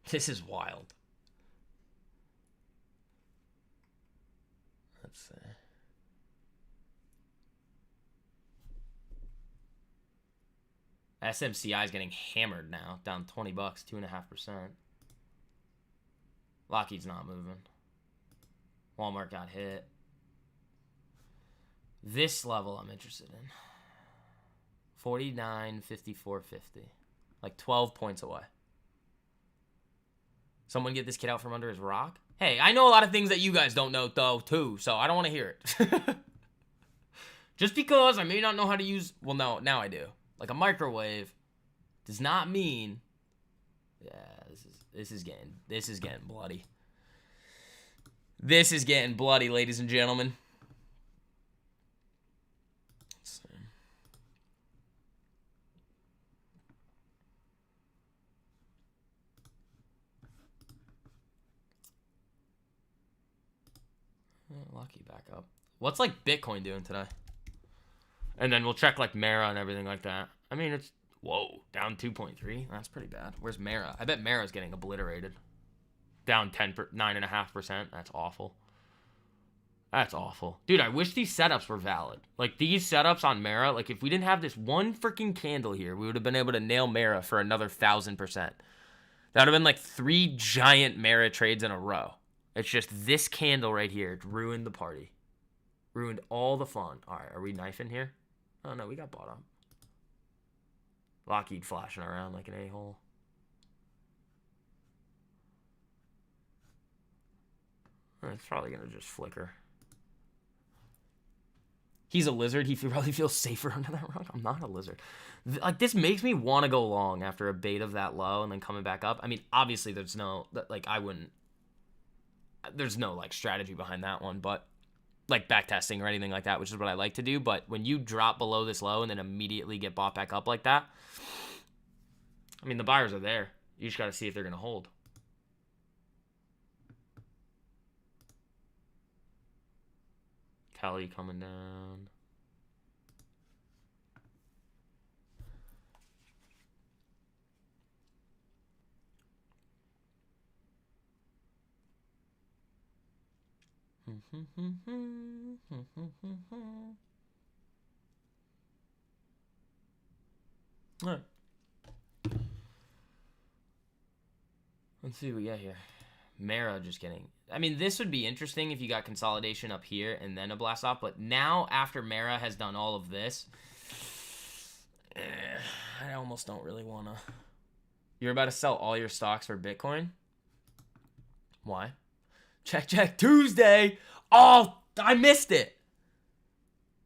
This is wild. Let's see. SMCI is getting hammered now. Down 20 bucks, 2.5%. Lockheed's not moving. Walmart got hit. This level I'm interested in. 49.54.50. Like 12 points away. Someone get this kid out from under his rock? Hey, I know a lot of things that you guys don't know, though, too, so I don't want to hear it. Just because I may not know how to use... Well, no, now I do. Like a microwave does not mean... Yeah, this is getting bloody. This is getting bloody, ladies and gentlemen. Let's see. Lucky back up. What's like Bitcoin doing today? And then we'll check like Mara and everything like that. I mean, it's whoa, down 2.3. That's pretty bad. Where's Mara? I bet Mara's getting obliterated. Down 9.5%. That's awful. That's awful. Dude, I wish these setups were valid. Like these setups on Mara, like if we didn't have this one freaking candle here, we would have been able to nail Mara for another 1,000%. That would have been like 3 giant Mara trades in a row. It's just this candle right here. It ruined the party. Ruined all the fun. All right, are we knifing here? Oh, no, we got bought up. Lockheed flashing around like an a-hole. It's probably going to just flicker. He's a lizard. He probably feels safer under that rock. I'm not a lizard. Like, this makes me want to go long after a bait of that low and then coming back up. I mean, obviously, there's no... Like, I wouldn't... There's no, like, strategy behind that one, but... Like, backtesting or anything like that, which is what I like to do. But when you drop below this low and then immediately get bought back up like that... I mean, the buyers are there. You just got to see if they're going to hold. Kelly coming down. All right. Let's see what we got here. Mara just getting... I mean, this would be interesting if you got consolidation up here and then a blast off. But now, after Mara has done all of this, I almost don't really want to... You're about to sell all your stocks for Bitcoin? Why? Check Tuesday. Oh, I missed it.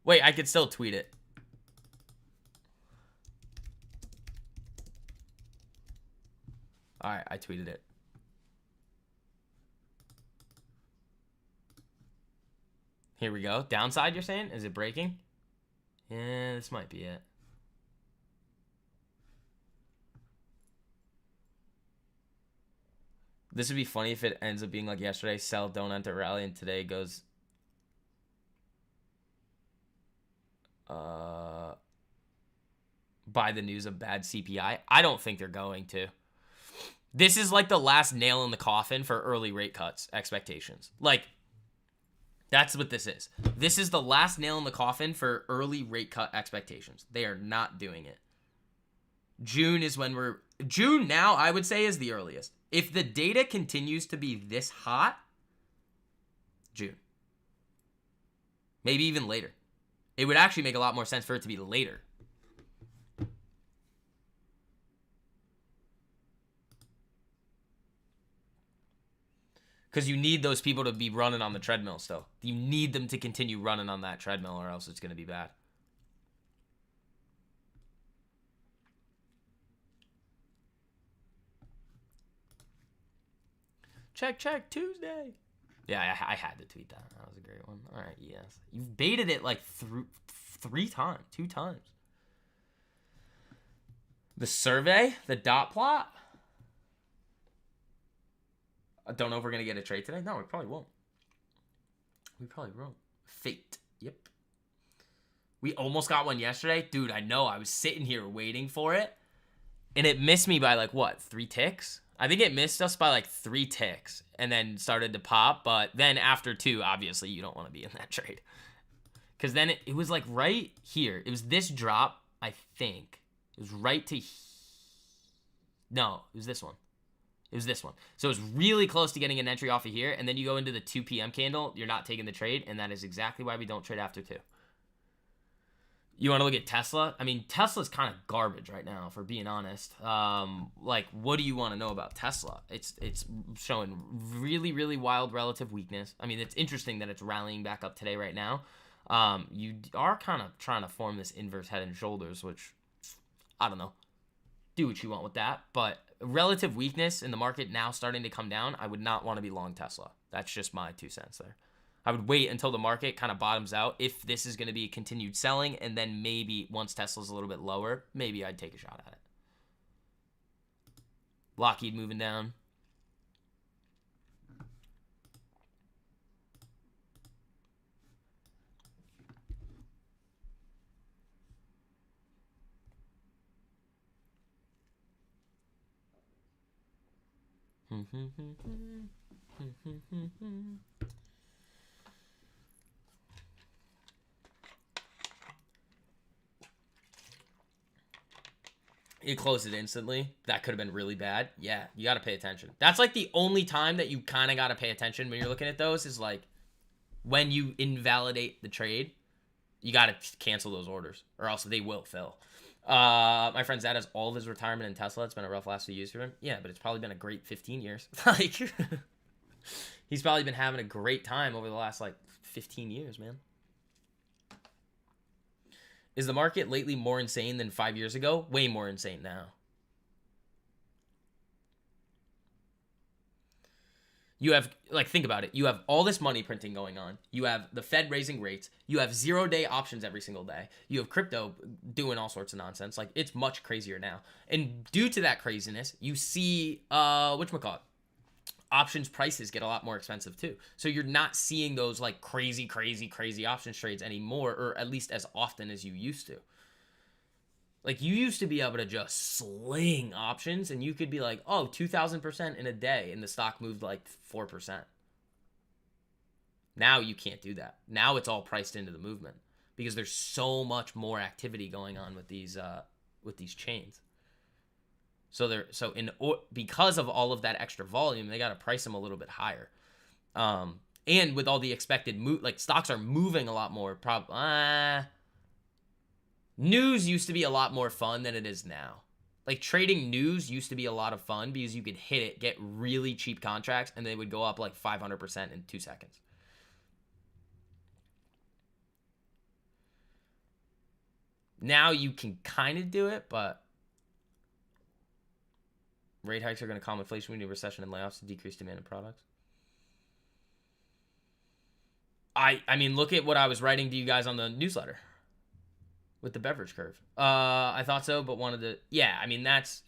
Wait, I could still tweet it. All right, I tweeted it. Here we go. Downside, you're saying? Is it breaking? Yeah, this might be it. This would be funny if it ends up being like yesterday, sell, don't enter, rally, and today goes... Buy the news of bad CPI. I don't think they're going to. This is like the last nail in the coffin for early rate cuts expectations. Like... That's what this is. This is the last nail in the coffin for early rate cut expectations. They are not doing it. June is when we're... June now, I would say, is the earliest. If the data continues to be this hot, June. Maybe even later. It would actually make a lot more sense for it to be later. Because you need those people to be running on the treadmill still. You need them to continue running on that treadmill or else it's going to be bad. Check Tuesday. Yeah, I had to tweet that. That was a great one. All right, yes. You've baited it like two times. The survey, the dot plot. I don't know if we're going to get a trade today. No, we probably won't. Fate. Yep. We almost got one yesterday. Dude, I know. I was sitting here waiting for it. And it missed me by like, what, 3 ticks? I think it missed us by like 3 ticks. And then started to pop. But then after 2, obviously, you don't want to be in that trade. Because then it was like right here. It was this drop, I think. It was right to... No, it was this one. It was this one. So it was really close to getting an entry off of here. And then you go into the 2 p.m. candle. You're not taking the trade. And that is exactly why we don't trade after 2. You want to look at Tesla? I mean, Tesla's kind of garbage right now, for being honest. Like, what do you want to know about Tesla? It's showing really, really wild relative weakness. I mean, it's interesting that it's rallying back up today right now. You are kind of trying to form this inverse head and shoulders, which, I don't know. Do what you want with that. But relative weakness in the market now starting to come down, I would not want to be long Tesla. That's just my 2 cents there. I would wait until the market kind of bottoms out if this is going to be continued selling, and then maybe once Tesla's a little bit lower, maybe I'd take a shot at it. Lockheed moving down. You closed it instantly. That could have been really bad. Yeah, you got to pay attention. That's like the only time that you kind of got to pay attention when you're looking at those is like when you invalidate the trade, you got to cancel those orders or else they will fill. My friend's dad has all of his retirement in Tesla. It's been a rough last few years for him. Yeah, but it's probably been a great 15 years. Like, he's probably been having a great time over the last, like, 15 years, man. Is the market lately more insane than 5 years ago? Way more insane now. You have, like, think about it. You have all this money printing going on. You have the Fed raising rates. You have 0-day options every single day. You have crypto doing all sorts of nonsense. Like, it's much crazier now. And due to that craziness, you see, whatchamacallit? Options prices get a lot more expensive too. So you're not seeing those like crazy options trades anymore, or at least as often as you used to. Like, you used to be able to just sling options and you could be like, oh, 2,000% in a day, and the stock moved like 4%. Now you can't do that. Now it's all priced into the movement because there's so much more activity going on with these with these chains. So because of all of that extra volume, they got to price them a little bit higher. And with all the expected move, like stocks are moving a lot more. News used to be a lot more fun than it is now. Like trading news used to be a lot of fun because you could hit it, get really cheap contracts, and they would go up like 500% in 2 seconds. Now you can kind of do it, but rate hikes are going to calm inflation. We need recession and layoffs to decrease demand in products. I mean, look at what I was writing to you guys on the newsletter with the beverage curve. I thought so, but wanted to. Yeah, I mean, that's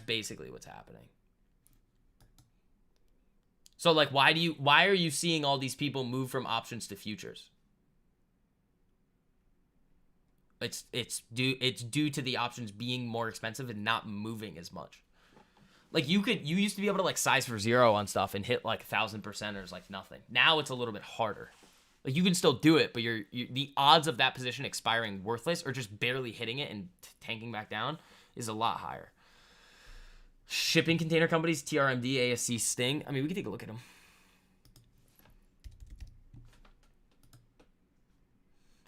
basically what's happening. So, like, why are you seeing all these people move from options to futures? It's due to the options being more expensive and not moving as much. Like you used to be able to like size for zero on stuff and hit like 1,000%ers like nothing. Now it's a little bit harder. Like you can still do it, but the odds of that position expiring worthless or just barely hitting it and tanking back down is a lot higher. Shipping container companies, TRMD, ASC, Sting. I mean, we can take a look at them.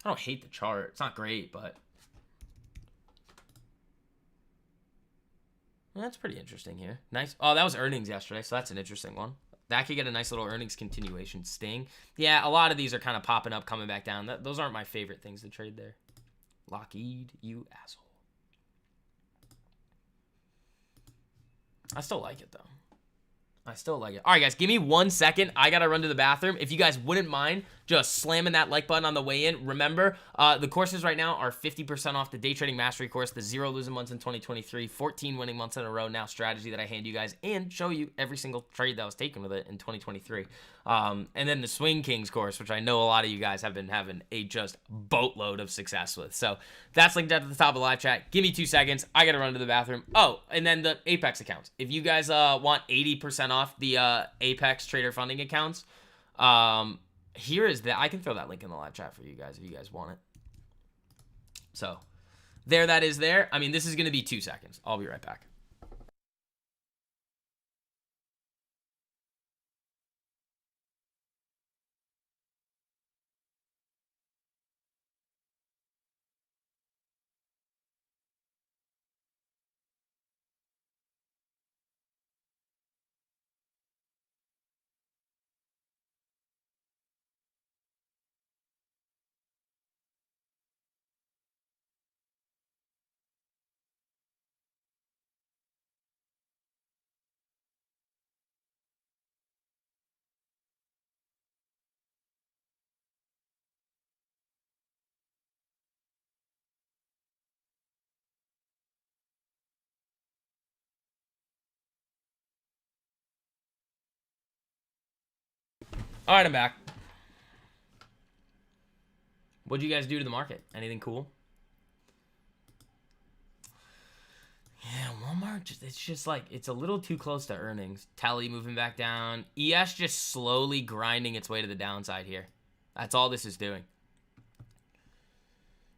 I don't hate the chart. It's not great, but that's pretty interesting here. Nice. Oh, that was earnings yesterday, so that's an interesting one. That could get a nice little earnings continuation. Sting. Yeah, a lot of these are kind of popping up, coming back down. Those aren't my favorite things to trade there. Lockheed, you asshole. I still like it, though. I still like it. All right, guys, give me 1 second. I got to run to the bathroom. If you guys wouldn't mind just slamming that like button on the way in. Remember, the courses right now are 50% off the Day Trading Mastery course, the 0 losing months in 2023, 14 winning months in a row now strategy that I hand you guys and show you every single trade that was taken with it in 2023. And then the Swing Kings course, which I know a lot of you guys have been having a just boatload of success with. So that's linked at the top of the live chat. Give me 2 seconds. I got to run to the bathroom. Oh, and then the Apex accounts. If you guys want 80% off the Apex Trader Funding accounts, here is that. I can throw that link in the live chat for you guys if you guys want it. So there that is there. I mean, this is going to be 2 seconds. I'll be right back. All right, I'm back. What'd you guys do to the market? Anything cool? Yeah, Walmart, it's just like, it's a little too close to earnings. Tele moving back down. ES just slowly grinding its way to the downside here. That's all this is doing.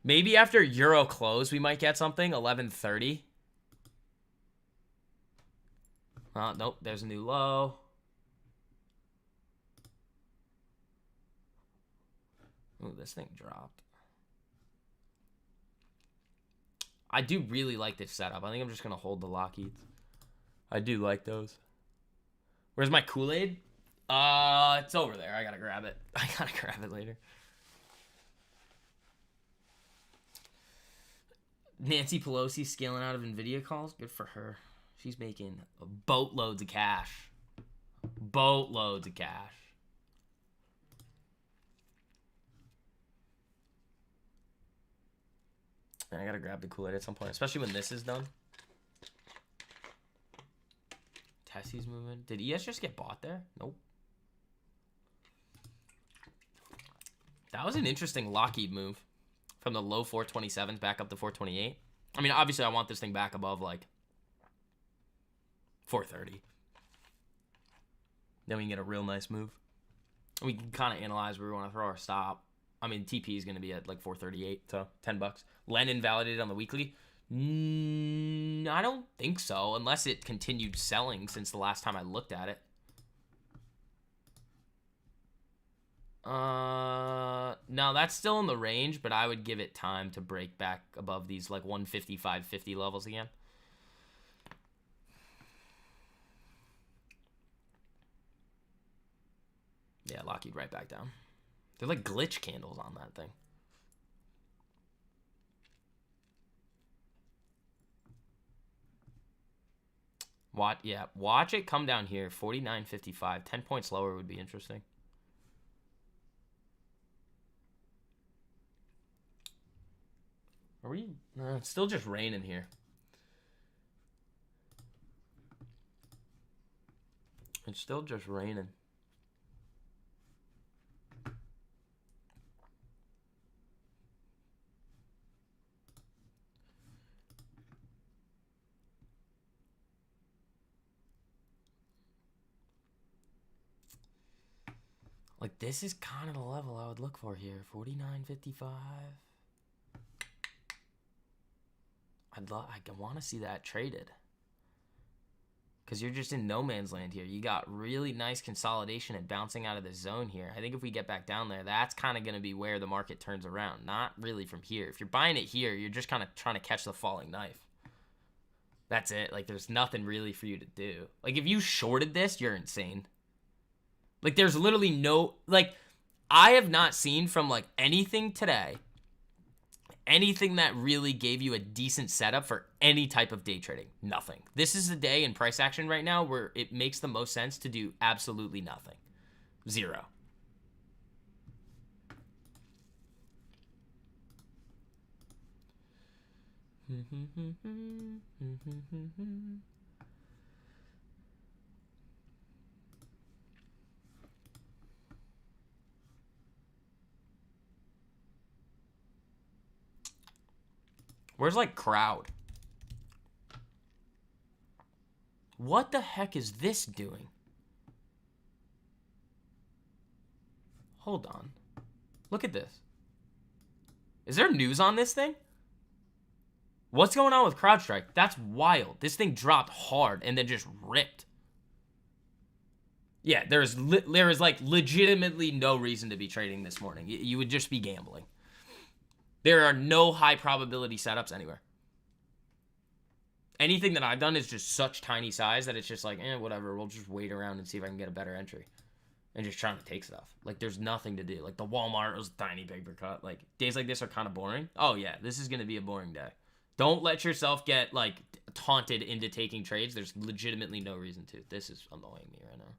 Maybe after Euro close, we might get something. 11.30. Nope, there's a new low. Ooh, this thing dropped. I do really like this setup. I think I'm just going to hold the Lockheeds. I do like those. Where's my Kool-Aid? It's over there. I got to grab it. I got to grab it later. Nancy Pelosi scaling out of NVIDIA calls. Good for her. She's making boatloads of cash. Boatloads of cash. I gotta grab the Kool-Aid at some point, especially when this is done. Tessie's moving. Did ES just get bought there? Nope. That was an interesting Lockheed move. From the low 427s back up to 428. I mean, obviously, I want this thing back above, like, 430. Then we can get a real nice move. We can kind of analyze where we want to throw our stop. I mean, TP is going to be at, like, 438, so $10. Len invalidated on the weekly. I don't think so, unless it continued selling since the last time I looked at it. No, that's still in the range, but I would give it time to break back above these like 155.50 levels again. Yeah, Lockheed right back down. They're like glitch candles on that thing. Watch it come down here. 49.55. 10 points lower would be interesting. Are we? No, it's still just raining here. It's still just raining. Like, this is kind of the level I would look for here. 49.55. I want to see that traded. Because you're just in no man's land here. You got really nice consolidation and bouncing out of the zone here. I think if we get back down there, that's kind of going to be where the market turns around. Not really from here. If you're buying it here, you're just kind of trying to catch the falling knife. That's it. Like, there's nothing really for you to do. Like, if you shorted this, you're insane. Like, there's literally no... Like, I have not seen from, like, anything today... anything that really gave you a decent setup for any type of day trading. Nothing. This is the day in price action right now where it makes the most sense to do absolutely nothing. Zero. Where's, like, crowd? What the heck is this doing? Hold on. Look at this. Is there news on this thing? What's going on with CrowdStrike? That's wild. This thing dropped hard and then just ripped. Yeah, there is like legitimately no reason to be trading this morning. You would just be gambling. There are no high probability setups anywhere. Anything that I've done is just such tiny size that it's just like, whatever. We'll just wait around and see if I can get a better entry. And just trying to take stuff. Like, there's nothing to do. Like, the Walmart was a tiny paper cut. Like, days like this are kind of boring. Oh, yeah, this is going to be a boring day. Don't let yourself get, like, taunted into taking trades. There's legitimately no reason to. This is annoying me right now.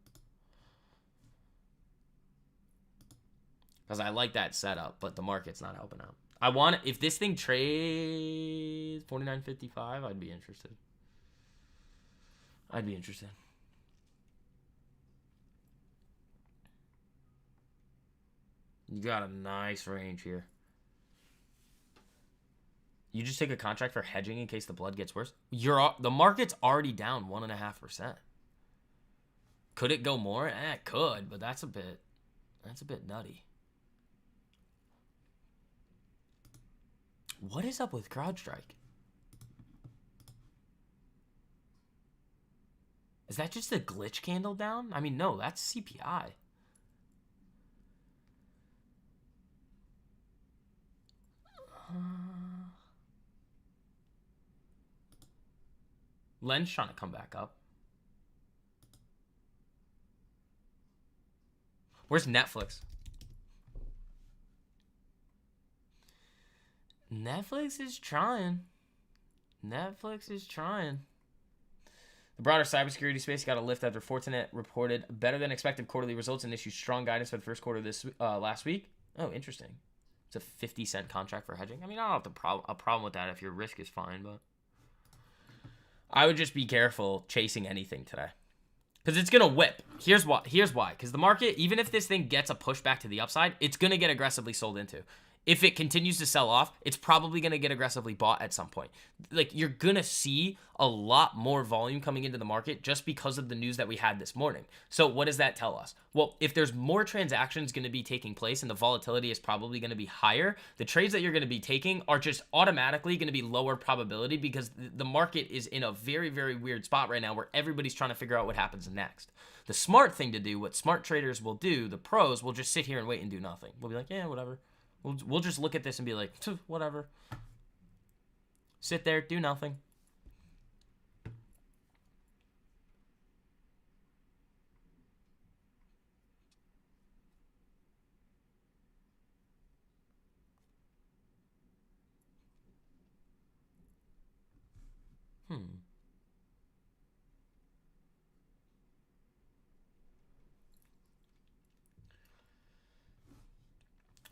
Because I like that setup, but the market's not helping out. I want if this thing trades 49.55, I'd be interested. I'd be interested. You got a nice range here. You just take a contract for hedging in case the blood gets worse. The market's already down 1.5%. Could it go more? It could, but that's a bit nutty. What is up with CrowdStrike? Is that just a glitch candle down? I mean, no, that's CPI. Len's trying to come back up. Where's Netflix? Netflix is trying. Netflix is trying. The broader cybersecurity space got a lift after Fortinet reported better than expected quarterly results and issued strong guidance for the first quarter this last week. Oh, interesting. It's a 50-cent contract for hedging. I mean, I don't have a problem with that if your risk is fine, but I would just be careful chasing anything today. Because it's going to whip. Here's why. Because the market, even if this thing gets a push back to the upside, it's going to get aggressively sold into. If it continues to sell off, it's probably going to get aggressively bought at some point. Like, you're going to see a lot more volume coming into the market just because of the news that we had this morning. So what does that tell us? Well, if there's more transactions going to be taking place and the volatility is probably going to be higher, the trades that you're going to be taking are just automatically going to be lower probability because the market is in a very, very weird spot right now where everybody's trying to figure out what happens next. The smart thing to do, what smart traders will do, the pros will just sit here and wait and do nothing. We'll be like, yeah, whatever. We'll just look at this and be like, whatever. Sit there, do nothing.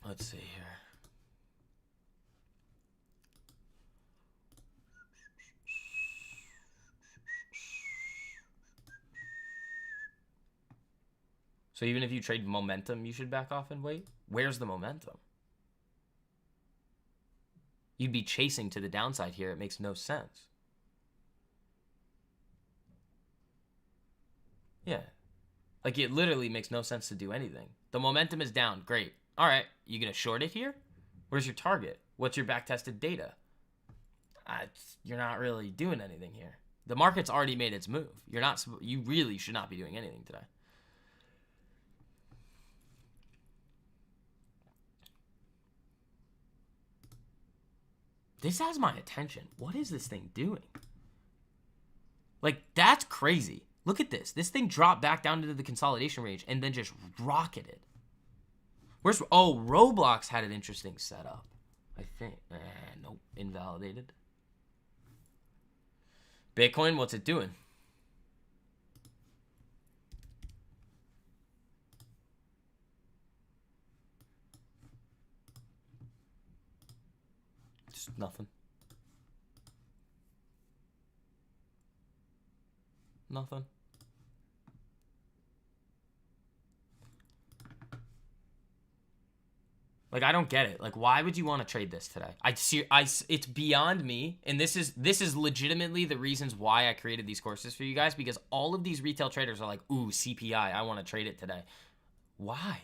Let's see here. So even if you trade momentum, you should back off and wait? Where's the momentum? You'd be chasing to the downside here. It makes no sense. Yeah. Like, it literally makes no sense to do anything. The momentum is down. Great. All right. You going to short it here? Where's your target? What's your back-tested data? You're not really doing anything here. The market's already made its move. You really should not be doing anything today. This has my attention. What is this thing doing? Like, that's crazy. Look at this. This thing dropped back down into the consolidation range and then just rocketed. Roblox had an interesting setup, I think. Nope. Invalidated. Bitcoin, what's it doing? Just nothing. Nothing. Like, I don't get it. Like, why would you want to trade this today? It's beyond me, and this is legitimately the reasons why I created these courses for you guys, because all of these retail traders are like, ooh, CPI, I want to trade it today. Why?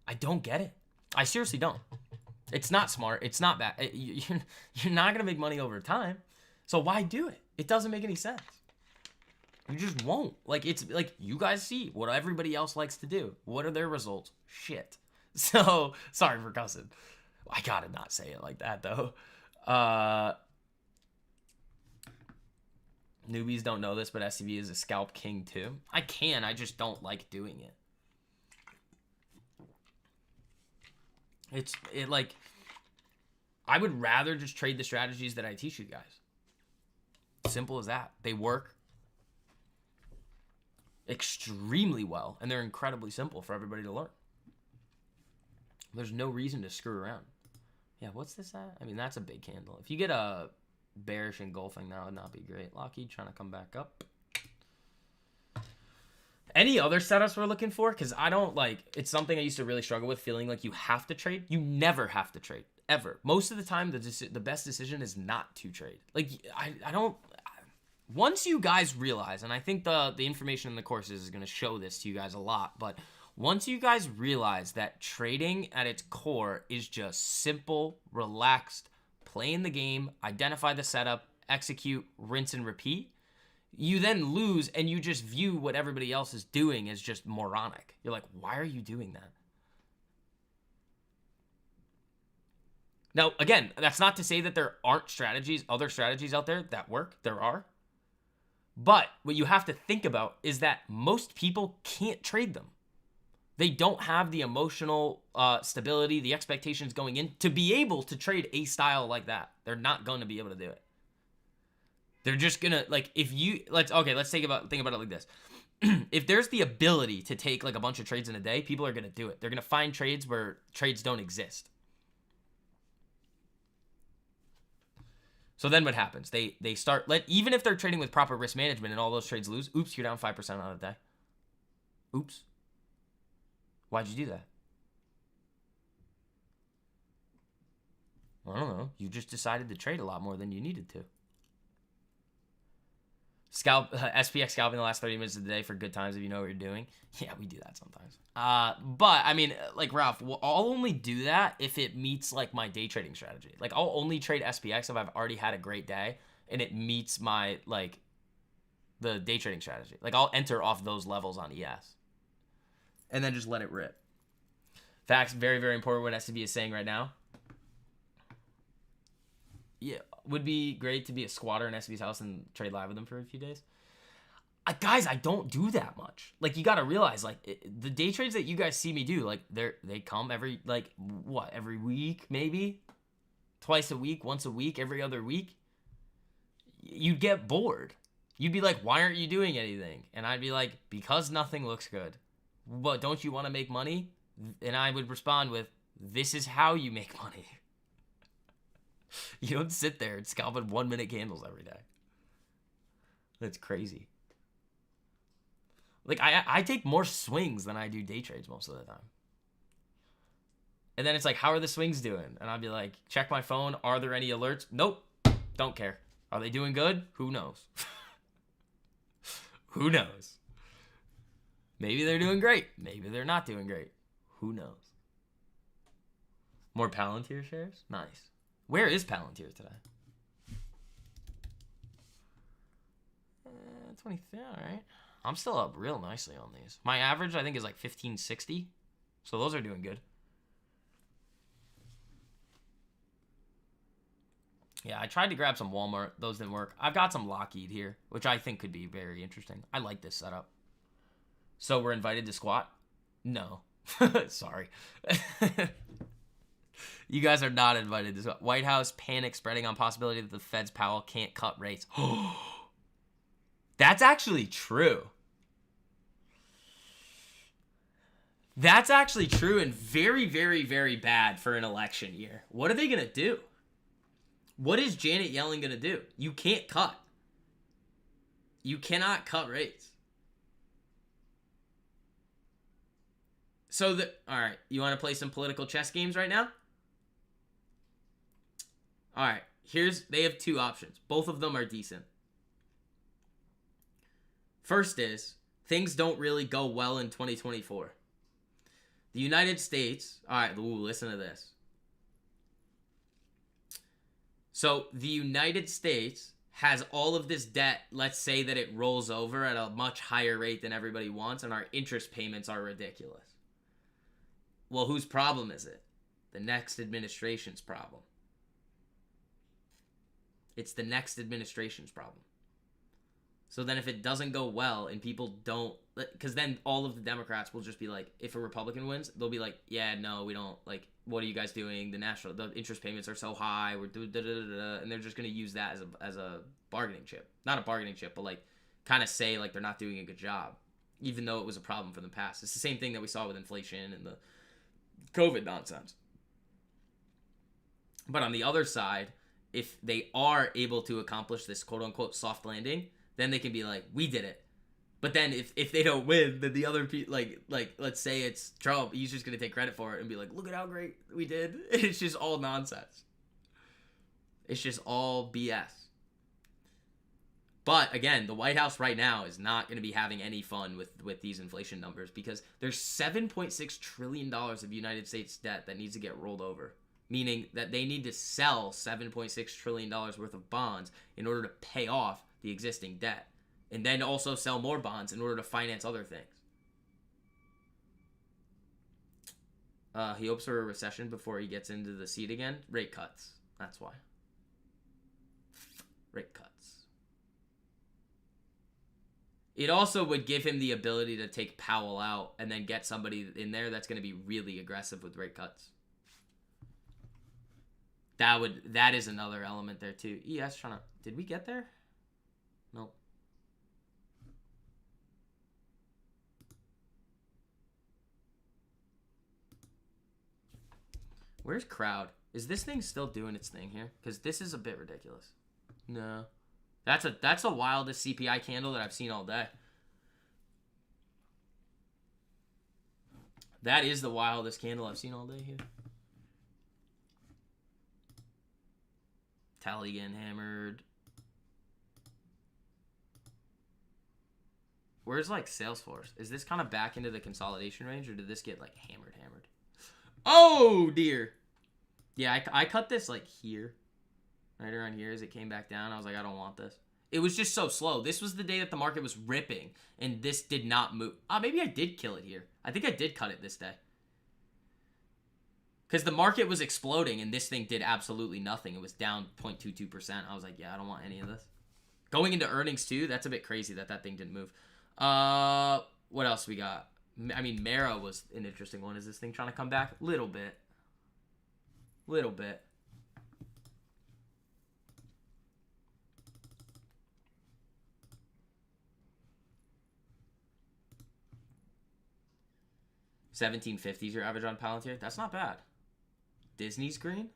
I don't get it. I seriously don't. It's not smart. It's not bad. You're not going to make money over time, so why do it? It doesn't make any sense. You just won't. Like, it's like, you guys see what everybody else likes to do. What are their results? Shit. So, sorry for cussing. I gotta not say it like that, though. Newbies don't know this, but SCV is a scalp king, too. I just don't like doing it. I would rather just trade the strategies that I teach you guys. Simple as that. They work extremely well, and they're incredibly simple for everybody to learn. There's no reason to screw around. Yeah, what's this at? I mean, that's a big candle. If you get a bearish engulfing, that would not be great. Lockheed trying to come back up. Any other setups we're looking for? Because I don't like, it's something I used to really struggle with, feeling like you have to trade. You never have to trade, ever. Most of the time, the best decision is not to trade. Like, I don't, once you guys realize, and I think the information in the courses is going to show this to you guys a lot, but once you guys realize that trading at its core is just simple, relaxed, playing the game, identify the setup, execute, rinse and repeat, you then lose and you just view what everybody else is doing as just moronic. You're like, why are you doing that? Now, again, that's not to say that there aren't other strategies out there that work. There are. But what you have to think about is that most people can't trade them. They don't have the emotional stability, the expectations going in to be able to trade a style like that. They're not going to be able to do it. They're just gonna, like, let's think about it like this. If there's the ability to take like a bunch of trades in a day, people are gonna do it. They're gonna find trades where trades don't exist. So then what happens? They start, even if they're trading with proper risk management and all those trades lose, oops, you're down 5% on a day. Oops. Why'd you do that? I don't know. You just decided to trade a lot more than you needed to. SPX scalping the last 30 minutes of the day for good times if you know what you're doing. Yeah, we do that sometimes. But I mean, like Ralph, I'll only do that if it meets like my day trading strategy. Like I'll only trade SPX if I've already had a great day and it meets my like the day trading strategy. Like I'll enter off those levels on ES and then just let it rip. Facts, very, very important what SCB is saying right now. Yeah, would be great to be a squatter in SCB's house and trade live with them for a few days. Guys, I don't do that much. Like, you got to realize, like, the day trades that you guys see me do, like, they come every, like, what, every week, maybe? Twice a week, once a week, every other week? You'd get bored. You'd be like, why aren't you doing anything? And I'd be like, because nothing looks good. But don't you want to make money? And I would respond with, this is how you make money. You don't sit there and scalp in 1 minute candles every day. That's crazy. Like, I take more swings than I do day trades most of the time. And then it's like, how are the swings doing? And I'd be like, check my phone. Are there any alerts? Nope. Don't care. Are they doing good? Who knows? Who knows? Maybe they're doing great. Maybe they're not doing great. Who knows? More Palantir shares? Nice. Where is Palantir today? 23, all right. I'm still up real nicely on these. My average, I think, is like 1560. So those are doing good. Yeah, I tried to grab some Walmart. Those didn't work. I've got some Lockheed here, which I think could be very interesting. I like this setup. So we're invited to squat? No. Sorry. You guys are not invited to squat. White House panic spreading on possibility that the Fed's Powell can't cut rates. That's actually true. That's actually true and very, very, very bad for an election year. What are they going to do? What is Janet Yellen going to do? You can't cut. You cannot cut rates. So, all right, you want to play some political chess games right now? All right, they have two options. Both of them are decent. First is, things don't really go well in 2024. The United States, all right, listen to this. So the United States has all of this debt. Let's say that it rolls over at a much higher rate than everybody wants, and our interest payments are ridiculous. Well, whose problem is it? The next administration's problem. It's the next administration's problem. So then if it doesn't go well and people don't, because then all of the Democrats will just be like, if a Republican wins, they'll be like, yeah, no, we don't, like, what are you guys doing? The interest payments are so high, we're doing da-da-da-da, and they're just going to use that as a bargaining chip. Not a bargaining chip, but like kind of say like they're not doing a good job, even though it was a problem for the past. It's the same thing that we saw with inflation and the COVID nonsense. But on the other side, if they are able to accomplish this quote-unquote soft landing, then they can be like, we did it. But then if they don't win, then the other people, like let's say it's Trump, he's just going to take credit for it and be like, look at how great we did. It's just all nonsense. It's just all BS. But again, the White House right now is not going to be having any fun with these inflation numbers because there's $7.6 trillion of United States debt that needs to get rolled over. Meaning that they need to sell $7.6 trillion worth of bonds in order to pay off the existing debt. And then also sell more bonds in order to finance other things. He hopes for a recession before he gets into the seat again. Rate cuts. That's why. Rate cuts. It also would give him the ability to take Powell out and then get somebody in there that's going to be really aggressive with rate cuts. That is another element there too. ES trying to, did we get there? Nope. Where's crowd? Is this thing still doing its thing here? Because this is a bit ridiculous. No. That's the wildest CPI candle that I've seen all day. That is the wildest candle I've seen all day here. Tally getting hammered. Where's like Salesforce? Is this kind of back into the consolidation range, or did this get like hammered? Oh dear. Yeah, I cut this like here, right around here as it came back down. I was like, I don't want this. It was just so slow. This was the day that the market was ripping, and this did not move. Maybe I did kill it here. I think I did cut it this day. Because the market was exploding, and this thing did absolutely nothing. It was down 0.22%. I was like, yeah, I don't want any of this. Going into earnings, too, that's a bit crazy that thing didn't move. What else we got? I mean, Mara was an interesting one. Is this thing trying to come back? Little bit. 1750 is your average on Palantir. That's not bad. Disney's green.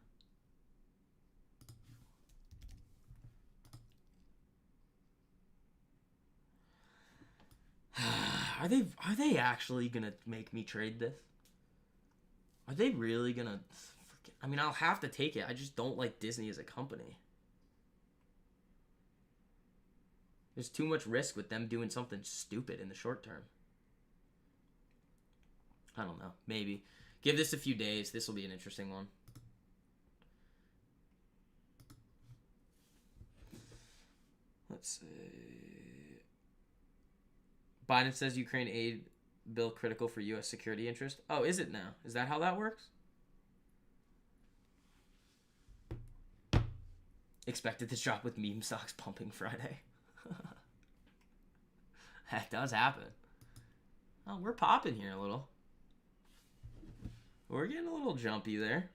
Are they actually gonna make me trade this? Are they really gonna? I mean, I'll have to take it. I just don't like Disney as a company. There's too much risk with them doing something stupid in the short term. I don't know. Maybe. Give this a few days. This will be an interesting one. Let's see. Biden says Ukraine aid bill critical for U.S. security interest. Oh, is it now? Is that how that works? Expected to drop with meme stocks pumping Friday. That does happen. Oh, we're popping here a little. We're getting a little jumpy there.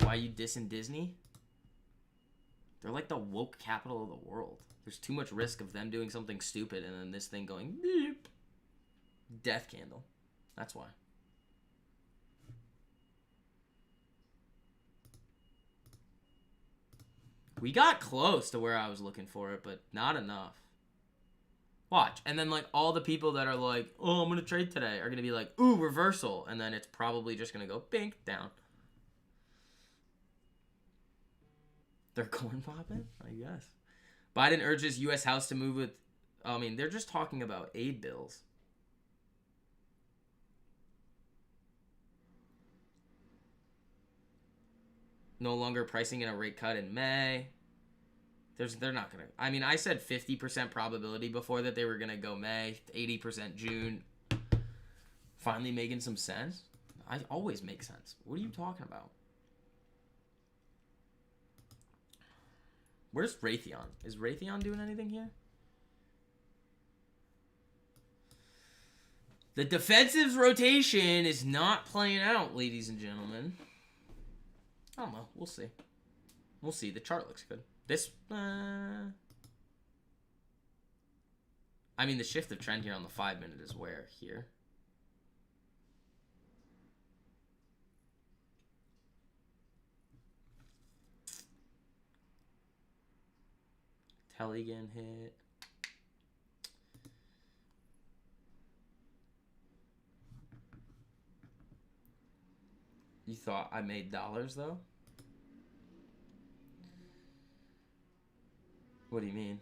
Why you dissing Disney? They're like the woke capital of the world. There's too much risk of them doing something stupid and then this thing going beep. Death candle. That's why. We got close to where I was looking for it, but not enough. Watch. And then, like, all the people that are like, oh, I'm going to trade today are going to be like, ooh, reversal. And then it's probably just going to go bink down. They're corn popping? I guess. Biden urges U.S. House to move with... I mean, they're just talking about aid bills. No longer pricing in a rate cut in May. They're not going to... I mean, I said 50% probability before that they were going to go May. 80% June. Finally making some sense? I always make sense. What are you talking about? Where's Raytheon? Is Raytheon doing anything here? The defensive rotation is not playing out, ladies and gentlemen. I don't know. We'll see. We'll see. The chart looks good. This, I mean, the shift of trend here on the 5-minute is where? Here. Telly again hit. You thought I made dollars, though? What do you mean?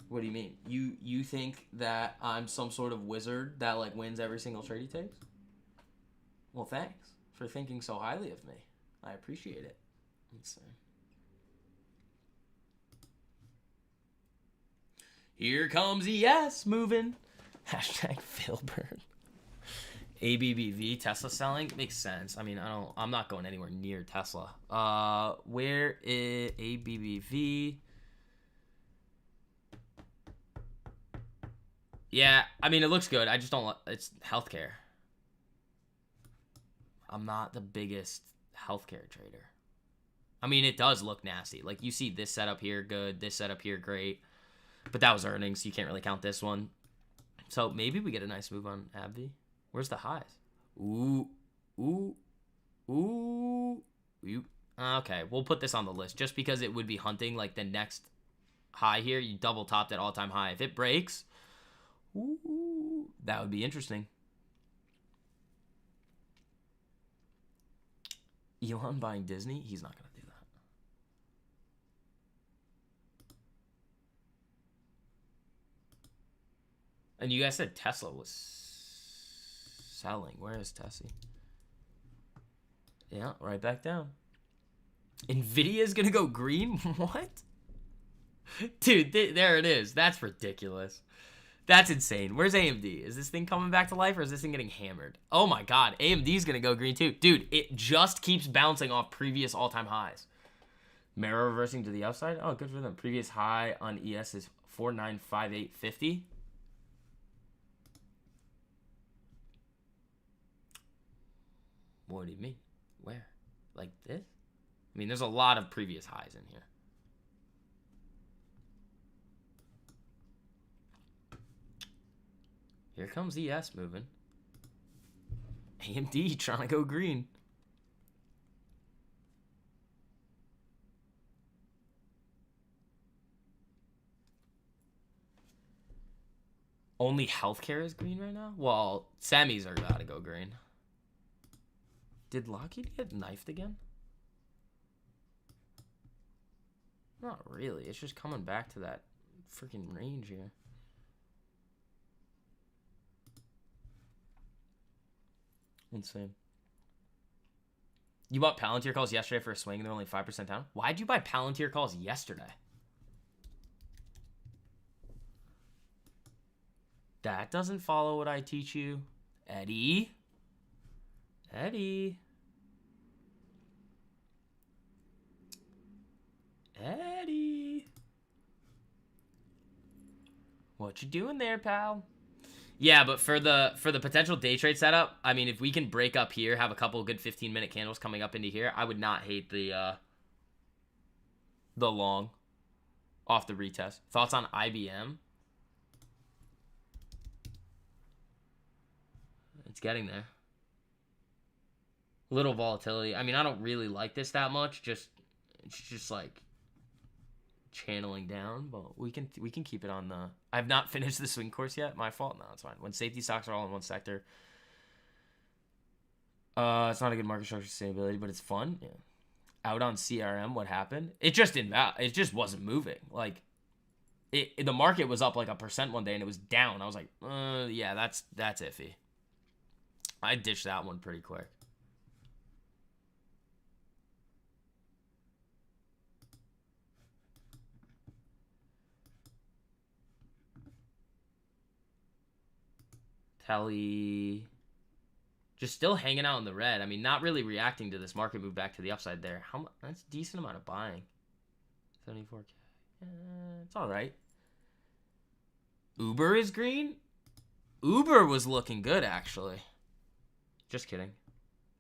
What do you mean? You think that I'm some sort of wizard that, like, wins every single trade he takes? Well, thanks for thinking so highly of me. I appreciate it. Let's see. Here comes ES moving. Hashtag Filbert. ABBV, Tesla selling? Makes sense. I mean, I'm not going anywhere near Tesla. Where is ABBV? Yeah, I mean, it looks good. I just don't, it's healthcare. I'm not the biggest healthcare trader. I mean, it does look nasty. Like, you see this setup here, good. This setup here, great. But that was earnings, so you can't really count this one. So maybe we get a nice move on AbbVie. Where's the highs? Ooh. Okay, we'll put this on the list just because it would be hunting like the next high here. You double top that all-time high. If it breaks, ooh, that would be interesting. Elon buying Disney? He's not going to do that. And you guys said Tesla was selling. Where is Tessie? Yeah, right back down. Nvidia's going to go green? What? Dude, there it is. That's ridiculous. That's insane. Where's AMD? Is this thing coming back to life or is this thing getting hammered? Oh my god, AMD's gonna go green too. Dude, it just keeps bouncing off previous all-time highs. Mirror reversing to the upside? Oh, good for them. Previous high on ES is 4958.50. What do you mean? Where? Like this? I mean, there's a lot of previous highs in here. Here comes ES moving. AMD trying to go green. Only healthcare is green right now? Well, semis are gotta go green. Did Lockheed get knifed again? Not really. It's just coming back to that freaking range here. Insane. You bought Palantir calls yesterday for a swing and they're only 5% down? Why'd you buy Palantir calls yesterday? That doesn't follow what I teach you. Eddie. Eddie. Eddie. What you doing there, pal? Yeah, but for the potential day trade setup, I mean, if we can break up here, have a couple of good 15-minute candles coming up into here, I would not hate the long off the retest. Thoughts on IBM? It's getting there. Little volatility. I mean, I don't really like this that much. It's just like channeling down, but we can keep it on the... I've not finished the swing course yet. My fault. No, it's fine. When safety stocks are all in one sector, it's not a good market structure sustainability, but it's fun. Yeah. Out on CRM, what happened? It just wasn't moving. Like the market was up like 1% one day and it was down. I was like, yeah, that's iffy. I ditched that one pretty quick. Telly just still hanging out in the red. I mean, not really reacting to this market move back to the upside there. How much? That's a decent amount of buying. 74K. It's all right. Uber is green? Uber was looking good, actually. Just kidding.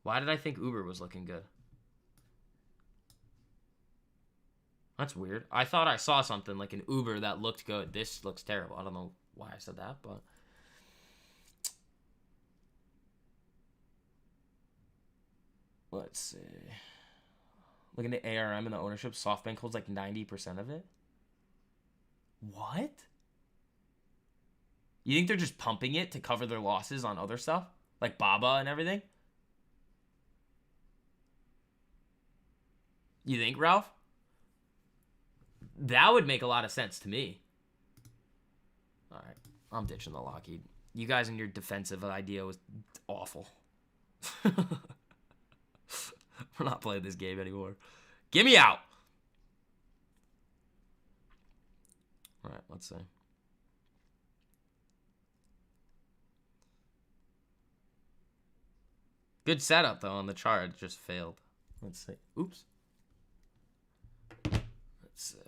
Why did I think Uber was looking good? That's weird. I thought I saw something like an Uber that looked good. This looks terrible. I don't know why I said that, but... Let's see. Looking at ARM and the ownership, SoftBank holds like 90% of it. What? You think they're just pumping it to cover their losses on other stuff? Like Baba and everything? You think, Ralph? That would make a lot of sense to me. Alright, I'm ditching the Lockheed. You guys and your defensive idea was awful. We're not playing this game anymore. Get me out! Alright, let's see. Good setup, though, on the chart. It just failed. Let's see. Oops. Let's see.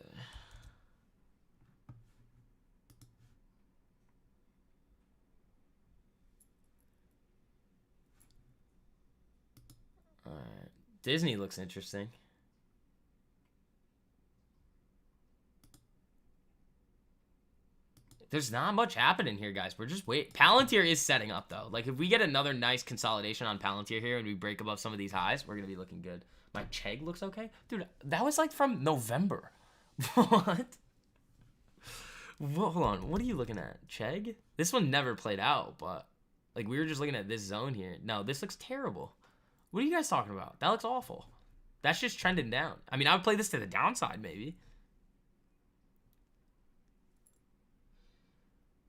Alright. Disney looks interesting. There's not much happening here, guys. We're just waiting. Palantir is setting up, though. Like, if we get another nice consolidation on Palantir here and we break above some of these highs, we're going to be looking good. My Chegg looks okay. Dude, that was, like, from November. What? Well, hold on. What are you looking at? Chegg? This one never played out, but, like, we were just looking at this zone here. No, this looks terrible. What are you guys talking about? That looks awful. That's just trending down. I mean, I would play this to the downside, maybe.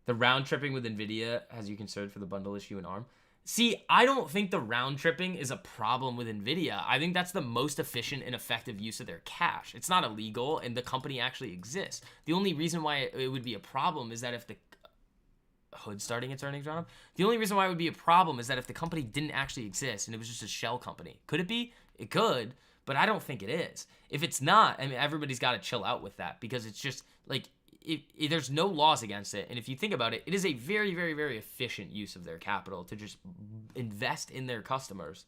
The round tripping with NVIDIA has you concerned for the bundle issue in ARM. See, I don't think the round tripping is a problem with NVIDIA. I think that's the most efficient and effective use of their cash. It's not illegal, and the company actually exists. The only reason why it would be a problem is that if the Hood starting its earnings roundup. The only reason why it would be a problem is that if the company didn't actually exist and it was just a shell company. Could it be? It could, but I don't think it is. If it's not, I mean, everybody's got to chill out with that because it's just like there's no laws against it. And if you think about it, it is a very, very, very efficient use of their capital to just invest in their customers.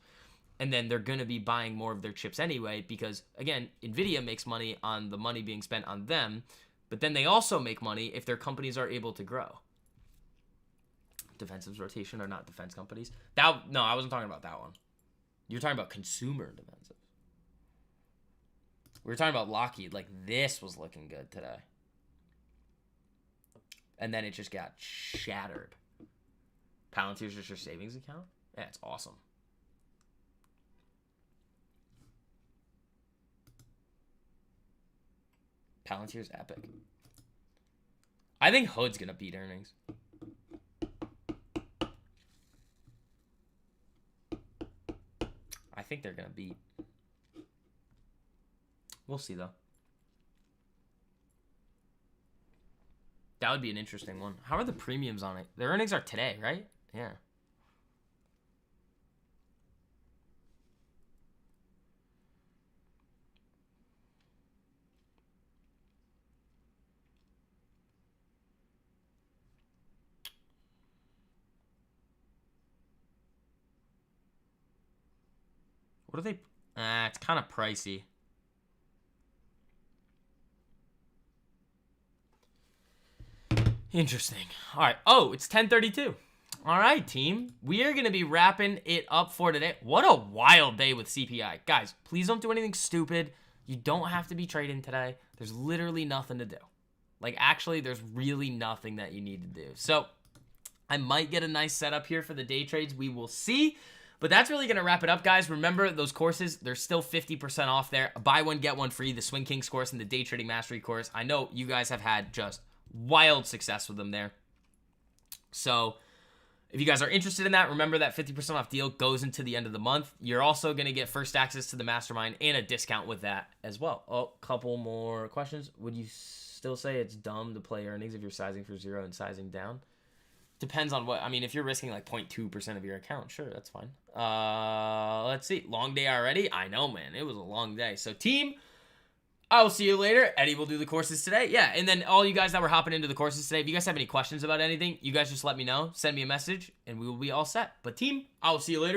And then they're going to be buying more of their chips anyway because, again, NVIDIA makes money on the money being spent on them, but then they also make money if their companies are able to grow. Defensive rotation are not defense companies. No, I wasn't talking about that one. You're talking about consumer defensive. We were talking about Lockheed. Like, this was looking good today. And then it just got shattered. Palantir's just your savings account? Yeah, it's awesome. Palantir's epic. I think Hood's going to beat earnings. I think they're going to beat. We'll see, though. That would be an interesting one. How are the premiums on it? Their earnings are today, right? Yeah. What are they? It's kind of pricey. Interesting. All right. Oh, it's 10:32. All right, team. We are going to be wrapping it up for today. What a wild day with CPI. Guys, please don't do anything stupid. You don't have to be trading today. There's literally nothing to do. Like, actually, there's really nothing that you need to do. So, I might get a nice setup here for the day trades. We will see. But that's really going to wrap it up, guys. Remember, those courses, they're still 50% off there. Buy one, get one free. The Swing Kings course and the Day Trading Mastery course. I know you guys have had just wild success with them there. So, if you guys are interested in that, remember that 50% off deal goes into the end of the month. You're also going to get first access to the mastermind and a discount with that as well. Oh, couple more questions. Would you still say it's dumb to play earnings if you're sizing for 0 and sizing down? Depends on what. I mean, if you're risking like 0.2% of your account, sure, that's fine. Let's see. Long day already? I know, man. It was a long day. So, team, I will see you later. Eddie will do the courses today. Yeah, and then all you guys that were hopping into the courses today, if you guys have any questions about anything, you guys just let me know. Send me a message, and we will be all set. But, team, I will see you later.